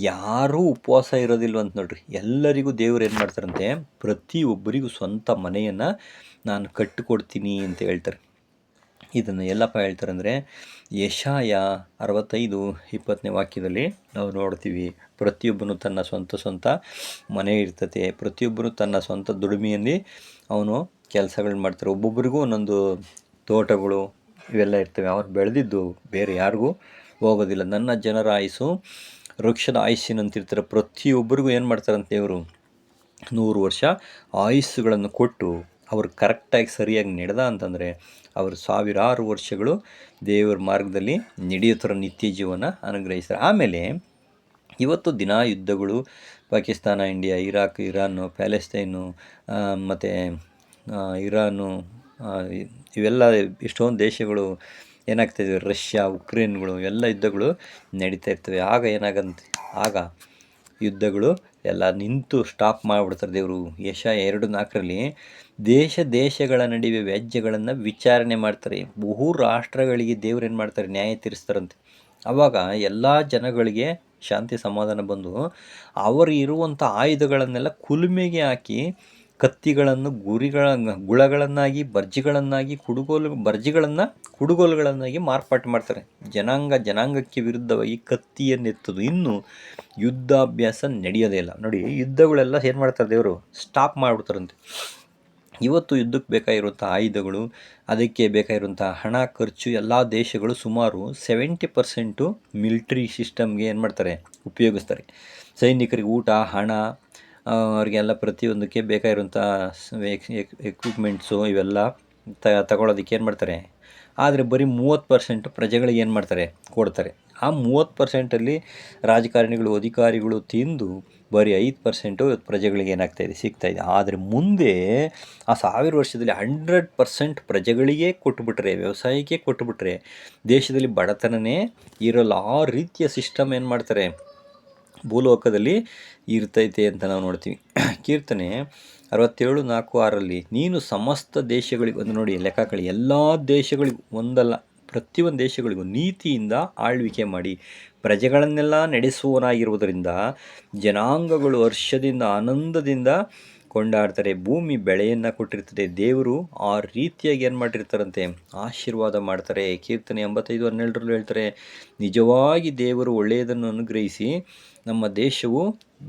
S1: ಯಾರೂ ಉಪವಾಸ ಇರೋದಿಲ್ವಂತ ನೋಡ್ರಿ. ಎಲ್ಲರಿಗೂ ದೇವರು ಏನು ಮಾಡ್ತಾರಂತೆ, ಪ್ರತಿಯೊಬ್ಬರಿಗೂ ಸ್ವಂತ ಮನೆಯನ್ನು ನಾನು ಕಟ್ಟಿಕೊಡ್ತೀನಿ ಅಂತ ಹೇಳ್ತಾರೆ. ಇದನ್ನು ಎಲ್ಲಪ್ಪ ಹೇಳ್ತಾರೆ ಅಂದರೆ ಯೆಶಾಯ 65:20 ವಾಕ್ಯದಲ್ಲಿ ನಾವು ನೋಡ್ತೀವಿ. ಪ್ರತಿಯೊಬ್ಬನು ತನ್ನ ಸ್ವಂತ ಮನೆ ಇರ್ತದೆ. ಪ್ರತಿಯೊಬ್ಬನು ತನ್ನ ಸ್ವಂತ ದುಡಿಮೆಯಲ್ಲಿ ಅವನು ಕೆಲಸಗಳನ್ನ ಮಾಡ್ತಾರೆ. ಒಬ್ಬೊಬ್ಬರಿಗೂ ಒಂದೊಂದು ತೋಟಗಳು ಇವೆಲ್ಲ ಇರ್ತವೆ. ಅವ್ರು ಬೆಳೆದಿದ್ದು ಬೇರೆ ಯಾರಿಗೂ ಹೋಗೋದಿಲ್ಲ. ನನ್ನ ಜನರ ಆಯುಸ್ಸು ವೃಕ್ಷದ ಆಯುಸ್ಸಿನಂತಿರ್ತಾರೆ. ಪ್ರತಿಯೊಬ್ಬರಿಗೂ ಏನು ಮಾಡ್ತಾರಂತ ದೇವರು 100 ವರ್ಷ ಆಯುಸ್ಸುಗಳನ್ನು ಕೊಟ್ಟು ಅವ್ರು ಕರೆಕ್ಟಾಗಿ ಸರಿಯಾಗಿ ನಡೆದ ಅಂತಂದರೆ ಅವರು 1000 ವರ್ಷಗಳು ದೇವರ ಮಾರ್ಗದಲ್ಲಿ ನಡೆಯೋ ಥರ ನಿತ್ಯ ಜೀವನ ಅನುಗ್ರಹಿಸ್ತಾರೆ. ಆಮೇಲೆ ಇವತ್ತು ದಿನ ಯುದ್ಧಗಳು, ಪಾಕಿಸ್ತಾನ, ಇಂಡಿಯಾ, ಇರಾಕ್, ಇರಾನು, ಪ್ಯಾಲೆಸ್ತೈನು, ಮತ್ತು ಇರಾನು, ಇವೆಲ್ಲ ಎಷ್ಟೊಂದು ದೇಶಗಳು ಏನಾಗ್ತಾಯಿದೆ, ರಷ್ಯಾ, ಉಕ್ರೇನ್ಗಳು ಎಲ್ಲ ಯುದ್ಧಗಳು ನಡೀತಾ ಇರ್ತವೆ. ಆಗ ಏನಾಗಂತೆ, ಆಗ ಯುದ್ಧಗಳು ಎಲ್ಲ ನಿಂತು ಸ್ಟಾಪ್ ಮಾಡಿಬಿಡ್ತಾರೆ ದೇವರು. ಯೆಶಾಯ 2:4 ದೇಶಗಳ ನಡುವೆ ವ್ಯಾಜ್ಯಗಳನ್ನು ವಿಚಾರಣೆ ಮಾಡ್ತಾರೆ. ಬಹು ರಾಷ್ಟ್ರಗಳಿಗೆ ದೇವ್ರು ಏನು ಮಾಡ್ತಾರೆ, ನ್ಯಾಯ ತೀರಿಸ್ತಾರಂತೆ. ಆವಾಗ ಎಲ್ಲ ಜನಗಳಿಗೆ ಶಾಂತಿ ಸಮಾಧಾನ ಬಂದು ಅವರು ಇರುವಂಥ ಆಯುಧಗಳನ್ನೆಲ್ಲ ಕುಲುಮೆಗೆ ಹಾಕಿ ಕತ್ತಿಗಳನ್ನು ಗುಳಗಳನ್ನಾಗಿ, ಬರ್ಜಿಗಳನ್ನಾಗಿ, ಕುಡುಗೋಲುಗಳನ್ನಾಗಿ ಮಾರ್ಪಾಟು ಮಾಡ್ತಾರೆ. ಜನಾಂಗಕ್ಕೆ ವಿರುದ್ಧವಾಗಿ ಕತ್ತಿಯನ್ನೆತ್ತದು. ಇನ್ನು ಯುದ್ಧಾಭ್ಯಾಸ ನಡೆಯೋದೇ ಇಲ್ಲ. ನೋಡಿ, ಯುದ್ಧಗಳೆಲ್ಲ ಏನು ಮಾಡ್ತಾರೆ ದೇವರು, ಸ್ಟಾಪ್ ಮಾಡಿಬಿಡ್ತಾರಂತೆ. ಇವತ್ತು ಯುದ್ಧಕ್ಕೆ ಬೇಕಾಗಿರುವಂಥ ಆಯುಧಗಳು, ಅದಕ್ಕೆ ಬೇಕಾಗಿರುವಂಥ ಹಣ ಖರ್ಚು ಎಲ್ಲ ದೇಶಗಳು ಸುಮಾರು 70% ಮಿಲಿಟ್ರಿ ಸಿಸ್ಟಮ್ಗೆ ಏನು ಮಾಡ್ತಾರೆ, ಉಪಯೋಗಿಸ್ತಾರೆ. ಸೈನಿಕರಿಗೆ ಊಟ, ಹಣ, ಅವರಿಗೆಲ್ಲ ಪ್ರತಿಯೊಂದಕ್ಕೆ ಬೇಕಾಗಿರುವಂಥ ಎಕ್ವಿಪ್ಮೆಂಟ್ಸು ಇವೆಲ್ಲ ತಗೊಳ್ಳೋದಕ್ಕೆ ಏನು ಮಾಡ್ತಾರೆ. ಆದರೆ ಬರೀ 30% ಪ್ರಜೆಗಳಿಗೆ ಏನು ಮಾಡ್ತಾರೆ, ಕೊಡ್ತಾರೆ. ಆ 30%ಅಲ್ಲಿ ರಾಜಕಾರಣಿಗಳು, ಅಧಿಕಾರಿಗಳು ತಿಂದು ಬರೀ 5% ಪ್ರಜೆಗಳಿಗೆ ಏನಾಗ್ತಾಯಿದೆ, ಸಿಗ್ತಾಯಿದೆ. ಆದರೆ ಮುಂದೆ ಆ 1000 ವರ್ಷದಲ್ಲಿ 100% ಪ್ರಜೆಗಳಿಗೆ ಕೊಟ್ಟುಬಿಟ್ರೆ, ವ್ಯವಸಾಯಕ್ಕೆ ಕೊಟ್ಟುಬಿಟ್ರೆ ದೇಶದಲ್ಲಿ ಬಡತನನೇ ಇರೋಲ್ಲ. ಆ ರೀತಿಯ ಸಿಸ್ಟಮ್ ಏನು ಮಾಡ್ತಾರೆ ಭೂಲೋಕದಲ್ಲಿ ಇರ್ತೈತೆ ಅಂತ ನಾವು ನೋಡ್ತೀವಿ. ಕೀರ್ತನೆ 67:4-6 ನೀನು ಸಮಸ್ತ ದೇಶಗಳಿಗೂ, ಒಂದು ನೋಡಿ ಲೆಕ್ಕಕಳಿ, ಎಲ್ಲ ದೇಶಗಳಿಗೂ ಒಂದಲ್ಲ ಪ್ರತಿಯೊಂದು ದೇಶಗಳಿಗೂ ನೀತಿಯಿಂದ ಆಳ್ವಿಕೆ ಮಾಡಿ ಪ್ರಜೆಗಳನ್ನೆಲ್ಲ ನಡೆಸುವವನಾಗಿರುವುದರಿಂದ ಜನಾಂಗಗಳು ಹರ್ಷದಿಂದ ಆನಂದದಿಂದ ಕೊಂಡಾಡ್ತಾರೆ. ಭೂಮಿ ಬೆಳೆಯನ್ನು ಕೊಟ್ಟಿರ್ತದೆ. ದೇವರು ಆ ರೀತಿಯಾಗಿ ಏನು ಮಾಡಿರ್ತಾರಂತೆ, ಆಶೀರ್ವಾದ ಮಾಡ್ತಾರೆ. ಕೀರ್ತನೆ 85:12 ಹೇಳ್ತಾರೆ, ನಿಜವಾಗಿ ದೇವರು ಒಳ್ಳೆಯದನ್ನು ಅನುಗ್ರಹಿಸಿ ನಮ್ಮ ದೇಶವು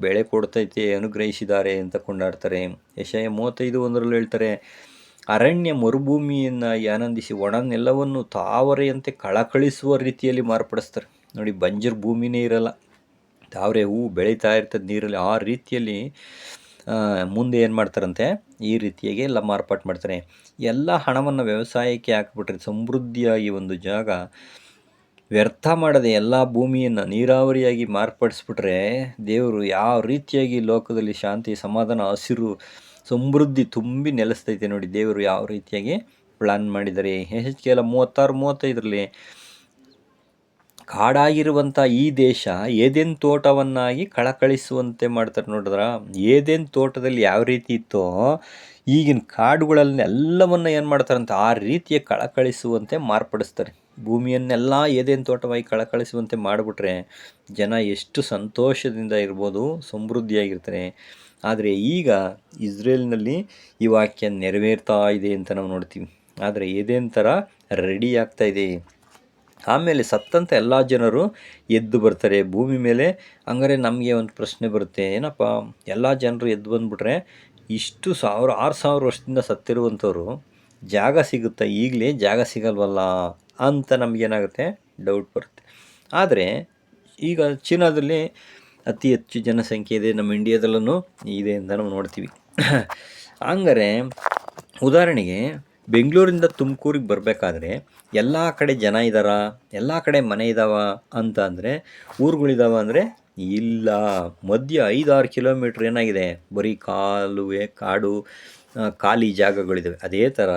S1: ಬೆಳೆ ಕೊಡ್ತೈತೆ, ಅನುಗ್ರಹಿಸಿದ್ದಾರೆ ಅಂತ ಕೊಂಡಾಡ್ತಾರೆ. ಯೆಶಾಯ 35:1 ಹೇಳ್ತಾರೆ, ಅರಣ್ಯ ಮರುಭೂಮಿಯನ್ನು ಆನಂದಿಸಿ ಒಣನೆಲ್ಲವನ್ನು ತಾವರೆಯಂತೆ ಕಳಕಳಿಸುವ ರೀತಿಯಲ್ಲಿ ಮಾರ್ಪಡಿಸ್ತಾರೆ. ನೋಡಿ, ಬಂಜರು ಭೂಮಿನೇ ಇರಲ್ಲ, ತಾವರೆ ಹೂವು ಬೆಳೀತಾ ಇರ್ತದೆ ನೀರಲ್ಲಿ. ಆ ರೀತಿಯಲ್ಲಿ ಮುಂದೆ ಏನು ಮಾಡ್ತಾರಂತೆ, ಈ ರೀತಿಯಾಗಿ ಎಲ್ಲ ಮಾರ್ಪಾಟು ಮಾಡ್ತಾರೆ. ಎಲ್ಲ ಹಣವನ್ನು ವ್ಯವಸಾಯಕ್ಕೆ ಹಾಕ್ಬಿಟ್ರೆ ಸಮೃದ್ಧಿಯಾಗಿ ಒಂದು ಜಾಗ ವ್ಯರ್ಥ ಮಾಡದೆ ಎಲ್ಲ ಭೂಮಿಯನ್ನು ನೀರಾವರಿಯಾಗಿ ಮಾರ್ಪಡಿಸ್ಬಿಟ್ರೆ ದೇವರು ಯಾವ ರೀತಿಯಾಗಿ ಲೋಕದಲ್ಲಿ ಶಾಂತಿ, ಸಮಾಧಾನ, ಹಸಿರು, ಸಮೃದ್ಧಿ ತುಂಬಿ ನೆಲೆಸ್ತೈತೆ ನೋಡಿ. ದೇವರು ಯಾವ ರೀತಿಯಾಗಿ ಪ್ಲ್ಯಾನ್ ಮಾಡಿದ್ದಾರೆ. HK 36-35 ಕಾಡಾಗಿರುವಂಥ ಈ ದೇಶ ಏದೆನ್ ತೋಟವನ್ನಾಗಿ ಕಳಕಳಿಸುವಂತೆ ಮಾಡ್ತಾರೆ. ನೋಡಿದ್ರ ಏದೆನ್ ತೋಟದಲ್ಲಿ ಯಾವ ರೀತಿ ಇತ್ತೋ ಈಗಿನ ಕಾಡುಗಳಲ್ಲಿ ಎಲ್ಲವನ್ನ ಏನು ಮಾಡ್ತಾರಂತ ಆ ರೀತಿಯ ಕಳಕಳಿಸುವಂತೆ ಮಾರ್ಪಡಿಸ್ತಾರೆ. ಭೂಮಿಯನ್ನೆಲ್ಲ ಏದೇನು ತೋಟವಾಗಿ ಕಳಕಳಿಸುವಂತೆ ಮಾಡಿಬಿಟ್ರೆ ಜನ ಎಷ್ಟು ಸಂತೋಷದಿಂದ ಇರ್ಬೋದು, ಸಮೃದ್ಧಿಯಾಗಿರ್ತಾರೆ. ಆದರೆ ಈಗ ಇಸ್ರೇಲ್ನಲ್ಲಿ ಈ ವಾಕ್ಯ ನೆರವೇರ್ತಾ ಇದೆ ಅಂತ ನಾವು ನೋಡ್ತೀವಿ. ಆದರೆ ಏದೇನು ಥರ ರೆಡಿ ಆಗ್ತಾ ಇದೆ. ಆಮೇಲೆ ಸತ್ತಂಥ ಎಲ್ಲ ಜನರು ಎದ್ದು ಬರ್ತಾರೆ ಭೂಮಿ ಮೇಲೆ. ಹಂಗಾರೆ ನಮಗೆ ಒಂದು ಪ್ರಶ್ನೆ ಬರುತ್ತೆ, ಏನಪ್ಪ ಎಲ್ಲ ಜನರು ಎದ್ದು ಬಂದುಬಿಟ್ರೆ ಇಷ್ಟು 6,000 ವರ್ಷದಿಂದ ಸತ್ತಿರುವಂಥವ್ರು ಜಾಗ ಸಿಗುತ್ತಾ? ಈಗಲೇ ಜಾಗ ಸಿಗಲ್ವಲ್ಲ ಅಂತ ನಮಗೇನಾಗುತ್ತೆ, ಡೌಟ್ ಬರುತ್ತೆ. ಆದರೆ ಈಗ ಚೀನಾದಲ್ಲಿ ಅತಿ ಹೆಚ್ಚು ಜನಸಂಖ್ಯೆ ಇದೆ, ನಮ್ಮ ಇಂಡಿಯಾದಲ್ಲೂ ಇದೆ ಅಂತ ನಾವು ನೋಡ್ತೀವಿ. ಹಂಗಾರೆ ಉದಾಹರಣೆಗೆ ಬೆಂಗಳೂರಿಂದ ತುಮಕೂರಿಗೆ ಬರಬೇಕಾದ್ರೆ ಎಲ್ಲ ಕಡೆ ಜನ ಇದ್ದಾರಾ, ಎಲ್ಲ ಕಡೆ ಮನೆ ಇದ್ದಾವ ಅಂತ ಅಂದರೆ, ಊರುಗಳಿದ್ದಾವ ಅಂದರೆ ಇಲ್ಲ. ಮಧ್ಯ 5-6 ಕಿಲೋಮೀಟ್ರ್ ಏನಾಗಿದೆ, ಬರೀ ಕಾಲುವೆ, ಕಾಡು, ಖಾಲಿ ಜಾಗಗಳಿದ್ದಾವೆ. ಅದೇ ಥರ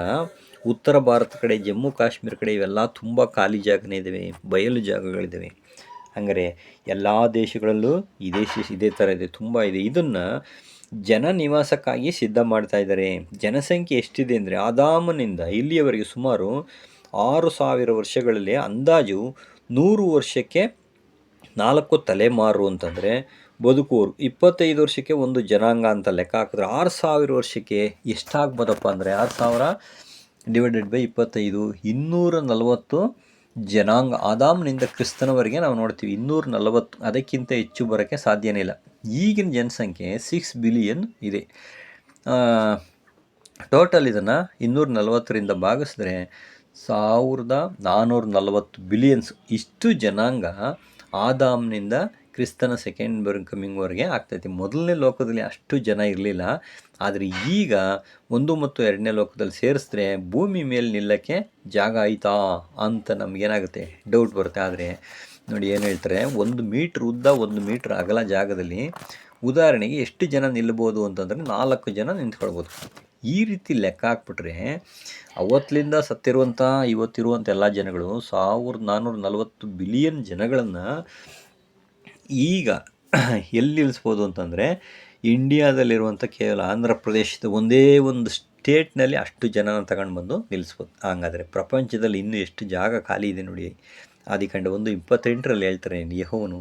S1: ಉತ್ತರ ಭಾರತ ಕಡೆ, ಜಮ್ಮು ಕಾಶ್ಮೀರ ಕಡೆ ಇವೆಲ್ಲ ತುಂಬ ಖಾಲಿ ಜಾಗನೇ ಇದ್ದಾವೆ, ಬಯಲು ಜಾಗಗಳಿದ್ದಾವೆ. ಹಂಗಾರೆ ಎಲ್ಲ ದೇಶಗಳಲ್ಲೂ ಇದೇ ಥರ ಇದೆ, ತುಂಬ ಇದೆ. ಇದನ್ನು ಜನ ನಿವಾಸಕ್ಕಾಗಿ ಸಿದ್ಧ ಮಾಡ್ತಾ ಇದ್ದಾರೆ. ಜನಸಂಖ್ಯೆ ಎಷ್ಟಿದೆ ಅಂದರೆ ಆದಾಮನಿಂದ ಇಲ್ಲಿಯವರೆಗೆ ಸುಮಾರು 6,000 ವರ್ಷಗಳಲ್ಲಿ ಅಂದಾಜು 100 ವರ್ಷಕ್ಕೆ 4 ತಲೆಮಾರು ಅಂತಂದರೆ ಬದುಕುವರು 25 ವರ್ಷಕ್ಕೆ ಒಂದು ಜನಾಂಗ ಅಂತ ಲೆಕ್ಕ ಹಾಕಿದ್ರೆ 6,000 ವರ್ಷಕ್ಕೆ ಎಷ್ಟಾಗ್ಬೋದಪ್ಪ ಅಂದರೆ 6,000 / 25 240 ಜನಾಂಗ. ಆದಾಮನಿಂದ ಕ್ರಿಸ್ತನವರೆಗೆ ನಾವು ನೋಡ್ತೀವಿ 240, ಅದಕ್ಕಿಂತ ಹೆಚ್ಚು ಬರೋಕ್ಕೆ ಸಾಧ್ಯನೇ ಇಲ್ಲ. ಈಗಿನ ಜನಸಂಖ್ಯೆ 6 ಬಿಲಿಯನ್ ಇದೆ. ಟೋಟಲ್ ಇದನ್ನು 240ರಿಂದ ಭಾಗಿಸಿದ್ರೆ 1,440 ಬಿಲಿಯನ್ಸ್. ಇಷ್ಟು ಜನಾಂಗ ಆದಾಮ್ನಿಂದ ಕ್ರಿಸ್ತನ ಸೆಕೆಂಡ್ ಕಮಿಂಗ್ವರೆಗೆ ಆಗ್ತೈತಿ. ಮೊದಲನೇ ಲೋಕದಲ್ಲಿ ಅಷ್ಟು ಜನ ಇರಲಿಲ್ಲ. ಆದರೆ ಈಗ 1 ಮತ್ತು 2ನೇ ಲೋಕದಲ್ಲಿ ಸೇರಿಸಿದ್ರೆ ಭೂಮಿ ಮೇಲೆ ನಿಲ್ಲಕ್ಕೆ ಜಾಗ ಆಯಿತಾ ಅಂತ ನಮಗೇನಾಗುತ್ತೆ, ಡೌಟ್ ಬರುತ್ತೆ. ಆದರೆ ನೋಡಿ ಏನು ಹೇಳ್ತಾರೆ, 1 ಮೀಟ್ರ್ ಉದ್ದ 1 ಮೀಟ್ರ್ ಅಗಲ ಜಾಗದಲ್ಲಿ ಉದಾಹರಣೆಗೆ ಎಷ್ಟು ಜನ ನಿಲ್ಬೋದು ಅಂತಂದರೆ 4 ಜನ ನಿಂತ್ಕೊಳ್ಬೋದು. ಈ ರೀತಿ ಲೆಕ್ಕ ಹಾಕ್ಬಿಟ್ರೆ ಅವತ್ತಿನಿಂದ ಸತ್ತಿರುವಂಥ ಇವತ್ತಿರುವಂಥ ಎಲ್ಲ ಜನಗಳು 1,440 ಬಿಲಿಯನ್ ಜನಗಳನ್ನು ಈಗ ಎಲ್ಲಿ ನಿಲ್ಲಿಸ್ಬೋದು ಅಂತಂದರೆ ಇಂಡಿಯಾದಲ್ಲಿರುವಂಥ ಕೇವಲ ಆಂಧ್ರ ಪ್ರದೇಶದ ಒಂದೇ ಒಂದು ಸ್ಟೇಟ್ನಲ್ಲಿ ಅಷ್ಟು ಜನನ ತಗೊಂಡು ಬಂದು ನಿಲ್ಲಿಸ್ಬೋದು. ಹಾಗಾದರೆ ಪ್ರಪಂಚದಲ್ಲಿ ಇನ್ನೂ ಎಷ್ಟು ಜಾಗ ಖಾಲಿ ಇದೆ ನೋಡಿ. ಆದಿಕಾಂಡ 1:28 ಹೇಳ್ತಾರೆ, ಯೆಹೋವನು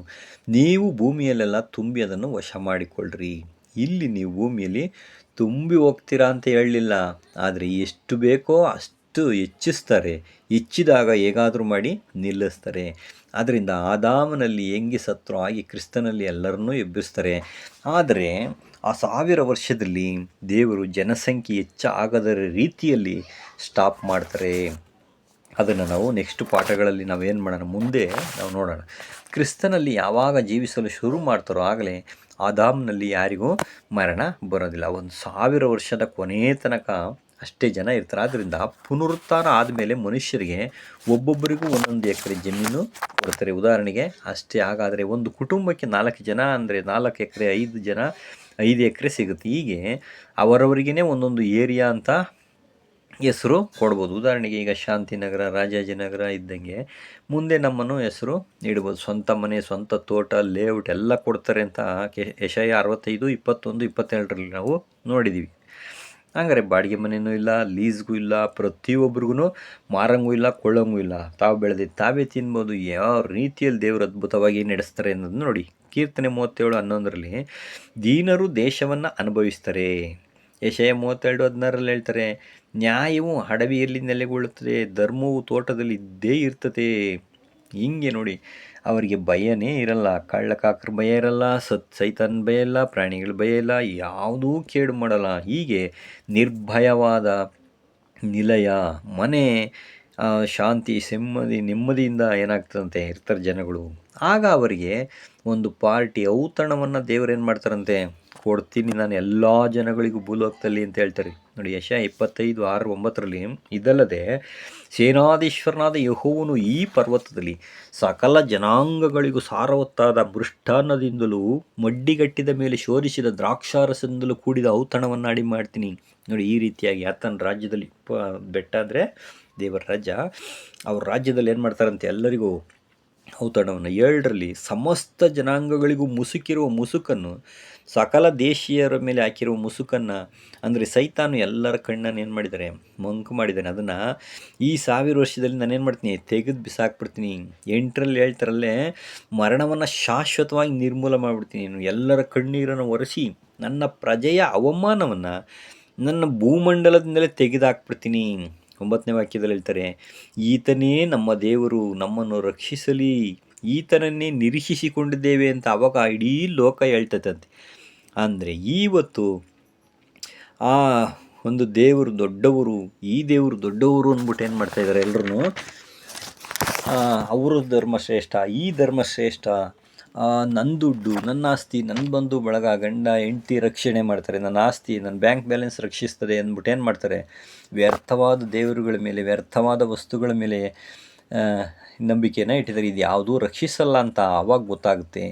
S1: ನೀವು ಭೂಮಿಯಲ್ಲೆಲ್ಲ ತುಂಬಿ ಅದನ್ನು ವಶ ಮಾಡಿಕೊಳ್ಳ್ರಿ. ಇಲ್ಲಿ ನೀವು ಭೂಮಿಯಲ್ಲಿ ತುಂಬಿ ಹೋಗ್ತೀರಾ ಅಂತ ಹೇಳಲಿಲ್ಲ, ಆದರೆ ಎಷ್ಟು ಬೇಕೋ ಅಷ್ಟು ಹೆಚ್ಚಿಸ್ತಾರೆ. ಹೆಚ್ಚಿದಾಗ ಹೇಗಾದರೂ ಮಾಡಿ ನಿಲ್ಲಿಸ್ತಾರೆ. ಆದ್ದರಿಂದ ಆದಾಮನಲ್ಲಿ ಹೆಂಗೆ ಸತ್ರು ಹಾಗೆ ಕ್ರಿಸ್ತನಲ್ಲಿ ಎಲ್ಲರನ್ನೂ ಎಬ್ಬಿಸ್ತಾರೆ. ಆದರೆ ಆ 1000 ವರ್ಷದಲ್ಲಿ ದೇವರು ಜನಸಂಖ್ಯೆ ಹೆಚ್ಚಾಗದ ರೀತಿಯಲ್ಲಿ ಸ್ಟಾಪ್ ಮಾಡ್ತಾರೆ. ಅದನ್ನು ನಾವು ನೆಕ್ಸ್ಟ್ ಪಾಠಗಳಲ್ಲಿ ನಾವೇನು ಮಾಡೋಣ, ಮುಂದೆ ನಾವು ನೋಡೋಣ. ಕ್ರಿಸ್ತನಲ್ಲಿ ಯಾವಾಗ ಜೀವಿಸಲು ಶುರು ಮಾಡ್ತಾರೋ ಆಗಲೇ ಆದಾಮ್ನಲ್ಲಿ ಯಾರಿಗೂ ಮರಣ ಬರೋದಿಲ್ಲ. 1,000 ವರ್ಷದ ಕೊನೆಯ ತನಕ ಅಷ್ಟೇ ಜನ ಇರ್ತಾರೆ. ಆದ್ದರಿಂದ ಪುನರುತ್ಥಾನ ಆದಮೇಲೆ ಮನುಷ್ಯರಿಗೆ ಒಬ್ಬೊಬ್ಬರಿಗೂ 1 ಎಕರೆ ಜಮೀನು ಕೊಡ್ತಾರೆ. ಉದಾಹರಣೆಗೆ ಅಷ್ಟೇ. ಹಾಗಾದರೆ ಒಂದು ಕುಟುಂಬಕ್ಕೆ 4 ಜನ ಅಂದರೆ 4 ಎಕರೆ, 5 ಜನ 5 ಎಕರೆ ಸಿಗುತ್ತೆ. ಹೀಗೆ ಅವರವರಿಗೇ ಒಂದೊಂದು ಏರಿಯಾ ಅಂತ ಹೆಸರು ಕೊಡ್ಬೋದು. ಉದಾಹರಣೆಗೆ ಈಗ ಶಾಂತಿನಗರ, ರಾಜಾಜಿನಗರ ಇದ್ದಂಗೆ ಮುಂದೆ ನಮ್ಮನ್ನು ಹೆಸರು ಇಡ್ಬೋದು. ಸ್ವಂತ ಮನೆ, ಸ್ವಂತ ತೋಟ, ಲೇಔಟ್ ಎಲ್ಲ ಕೊಡ್ತಾರೆ ಅಂತ ಯೆಶಾಯ 65, 21, 22 ನಾವು ನೋಡಿದ್ದೀವಿ. ಹಂಗಾರೆ ಬಾಡಿಗೆ ಮನೆಯೂ ಇಲ್ಲ, ಲೀಸ್ಗೂ ಇಲ್ಲ, ಪ್ರತಿಯೊಬ್ಬರಿಗೂ ಮಾರಂಗೂ ಇಲ್ಲ, ಕೊಳ್ಳಂಗೂ ಇಲ್ಲ. ತಾವು ಬೆಳೆದಿದ್ದು ತಾವೇ ತಿನ್ಬೋದು. ಯಾವ ರೀತಿಯಲ್ಲಿ ದೇವರು ಅದ್ಭುತವಾಗಿ ನಡೆಸ್ತಾರೆ ಅನ್ನೋದು ನೋಡಿ. ಕೀರ್ತನೆ 37:11 ದೀನರು ದೇಶವನ್ನು ಅನುಭವಿಸ್ತಾರೆ. ಯೆಶಾಯ 32:16 ಹೇಳ್ತಾರೆ, ನ್ಯಾಯವು ಅಡವಿಯಲ್ಲಿ ನೆಲೆಗೊಳ್ಳುತ್ತದೆ, ಧರ್ಮವು ತೋಟದಲ್ಲಿ ಇದ್ದೇ ಇರ್ತದೆ. ಹಿಂಗೆ ನೋಡಿ, ಅವರಿಗೆ ಭಯನೇ ಇರಲ್ಲ. ಕಳ್ಳಕಾಕರ ಭಯ ಇರಲ್ಲ, ಸೈತಾನ್ ಭಯ ಇಲ್ಲ, ಪ್ರಾಣಿಗಳ ಭಯ ಇಲ್ಲ, ಯಾವುದೂ ಕೇಡು ಮಾಡಲ್ಲ. ಹೀಗೆ ನಿರ್ಭಯವಾದ ನಿಲಯ, ಮನೆ, ಶಾಂತಿ, ನೆಮ್ಮದಿಯಿಂದ ಏನಾಗ್ತದಂತೆ ಇರ್ತಾರೆ ಜನಗಳು. ಆಗ ಅವರಿಗೆ ಒಂದು ಪಾರ್ಟಿ ಔತಣವನ್ನು ದೇವರೇನು ಮಾಡ್ತಾರಂತೆ, ಕೊಡ್ತೀನಿ ನಾನು ಎಲ್ಲ ಜನಗಳಿಗೂ ಭೂಲೋಕದಲ್ಲಿ ಅಂತ ಹೇಳ್ತಾರೆ. ನೋಡಿ ಯೆಶಾಯ 25:6-9 ಇದಲ್ಲದೆ ಸೇನಾಧೀಶ್ವರನಾದ ಯೆಹೋವನು ಈ ಪರ್ವತದಲ್ಲಿ ಸಕಲ ಜನಾಂಗಗಳಿಗೂ ಸಾರವತ್ತಾದ ಮೃಷ್ಟಾನ್ನದಿಂದಲೂ ಮಡ್ಡಿಗಟ್ಟಿದ ಮೇಲೆ ಶೋಧಿಸಿದ ದ್ರಾಕ್ಷಾರಸದಿಂದಲೂ ಕೂಡಿದ ಔತಣವನ್ನು ಅಡಿ ಮಾಡ್ತೀನಿ. ನೋಡಿ ಈ ರೀತಿಯಾಗಿ ಆತನ ರಾಜ್ಯದಲ್ಲಿ ಬೆಟ್ಟ ಅಂದರೆ ದೇವರ ರಾಜ್ಯ, ಅವ್ರ ರಾಜ್ಯದಲ್ಲಿ ಏನು ಮಾಡ್ತಾರಂತೆ, ಎಲ್ಲರಿಗೂ ಔತಣವನ್ನು. 7ರಲ್ಲಿ ಸಮಸ್ತ ಜನಾಂಗಗಳಿಗೂ ಮುಸುಕಿರುವ ಮುಸುಕನ್ನು, ಸಕಲ ದೇಶೀಯರ ಮೇಲೆ ಹಾಕಿರುವ ಮುಸುಕನ್ನು, ಅಂದರೆ ಸೈತಾನು ಎಲ್ಲರ ಕಣ್ಣನ್ನು ಏನು ಮಾಡಿದ್ದಾರೆ, ಮಂಕು ಮಾಡಿದ್ದಾನೆ. ಅದನ್ನು ಈ 1000 ವರ್ಷದಲ್ಲಿ ನಾನೇನು ಮಾಡ್ತೀನಿ, ತೆಗೆದು ಬಿಸಾಕ್ಬಿಡ್ತೀನಿ. 8ರಲ್ಲಿ ಹೇಳ್ತಾರಲ್ಲೇ, ಮರಣವನ್ನು ಶಾಶ್ವತವಾಗಿ ನಿರ್ಮೂಲ ಮಾಡಿಬಿಡ್ತೀನಿ, ಎಲ್ಲರ ಕಣ್ಣೀರನ್ನು ಒರೆಸಿ ನನ್ನ ಪ್ರಜೆಯ ಅವಮಾನವನ್ನು ನನ್ನ ಭೂಮಂಡಲದಿಂದಲೇ ತೆಗೆದುಹಾಕ್ಬಿಡ್ತೀನಿ. 9ನೇ ವಾಕ್ಯದಲ್ಲಿ ಹೇಳ್ತಾರೆ, ಈತನೇ ನಮ್ಮ ದೇವರು, ನಮ್ಮನ್ನು ರಕ್ಷಿಸಲಿ, ಈತನನ್ನೇ ನಿರೀಕ್ಷಿಸಿಕೊಂಡಿದ್ದೇವೆ ಅಂತ ಅವಾಗ ಇಡೀ ಲೋಕ ಹೇಳ್ತದಂತೆ. ಅಂದರೆ ಇವತ್ತು ಆ ಒಂದು ದೇವರು ದೊಡ್ಡವರು, ಈ ದೇವರು ದೊಡ್ಡವರು ಅಂದ್ಬಿಟ್ಟು ಏನು ಮಾಡ್ತಾಯಿದ್ದಾರೆ, ಎಲ್ಲರೂ ಅವರು ಧರ್ಮ ಶ್ರೇಷ್ಠ, ಈ ಧರ್ಮ ಶ್ರೇಷ್ಠ, ನನ್ನ ದುಡ್ಡು, ನನ್ನ ಆಸ್ತಿ, ನನ್ನ ಬಂಧು ಬಳಗ, ಗಂಡ ಹೆಂಡತಿ ರಕ್ಷಣೆ ಮಾಡ್ತಾರೆ, ನನ್ನ ಆಸ್ತಿ, ನನ್ನ ಬ್ಯಾಂಕ್ ಬ್ಯಾಲೆನ್ಸ್ ರಕ್ಷಿಸ್ತದೆ ಅಂದ್ಬಿಟ್ಟು ಏನು ಮಾಡ್ತಾರೆ, ವ್ಯರ್ಥವಾದ ದೇವರುಗಳ ಮೇಲೆ, ವ್ಯರ್ಥವಾದ ವಸ್ತುಗಳ ಮೇಲೆ ನಂಬಿಕೆಯನ್ನು ಇಟ್ಟಿದ್ದಾರೆ. ಇದು ಯಾವುದೂ ರಕ್ಷಿಸಲ್ಲ ಅಂತ ಆವಾಗ ಗೊತ್ತಾಗುತ್ತೆ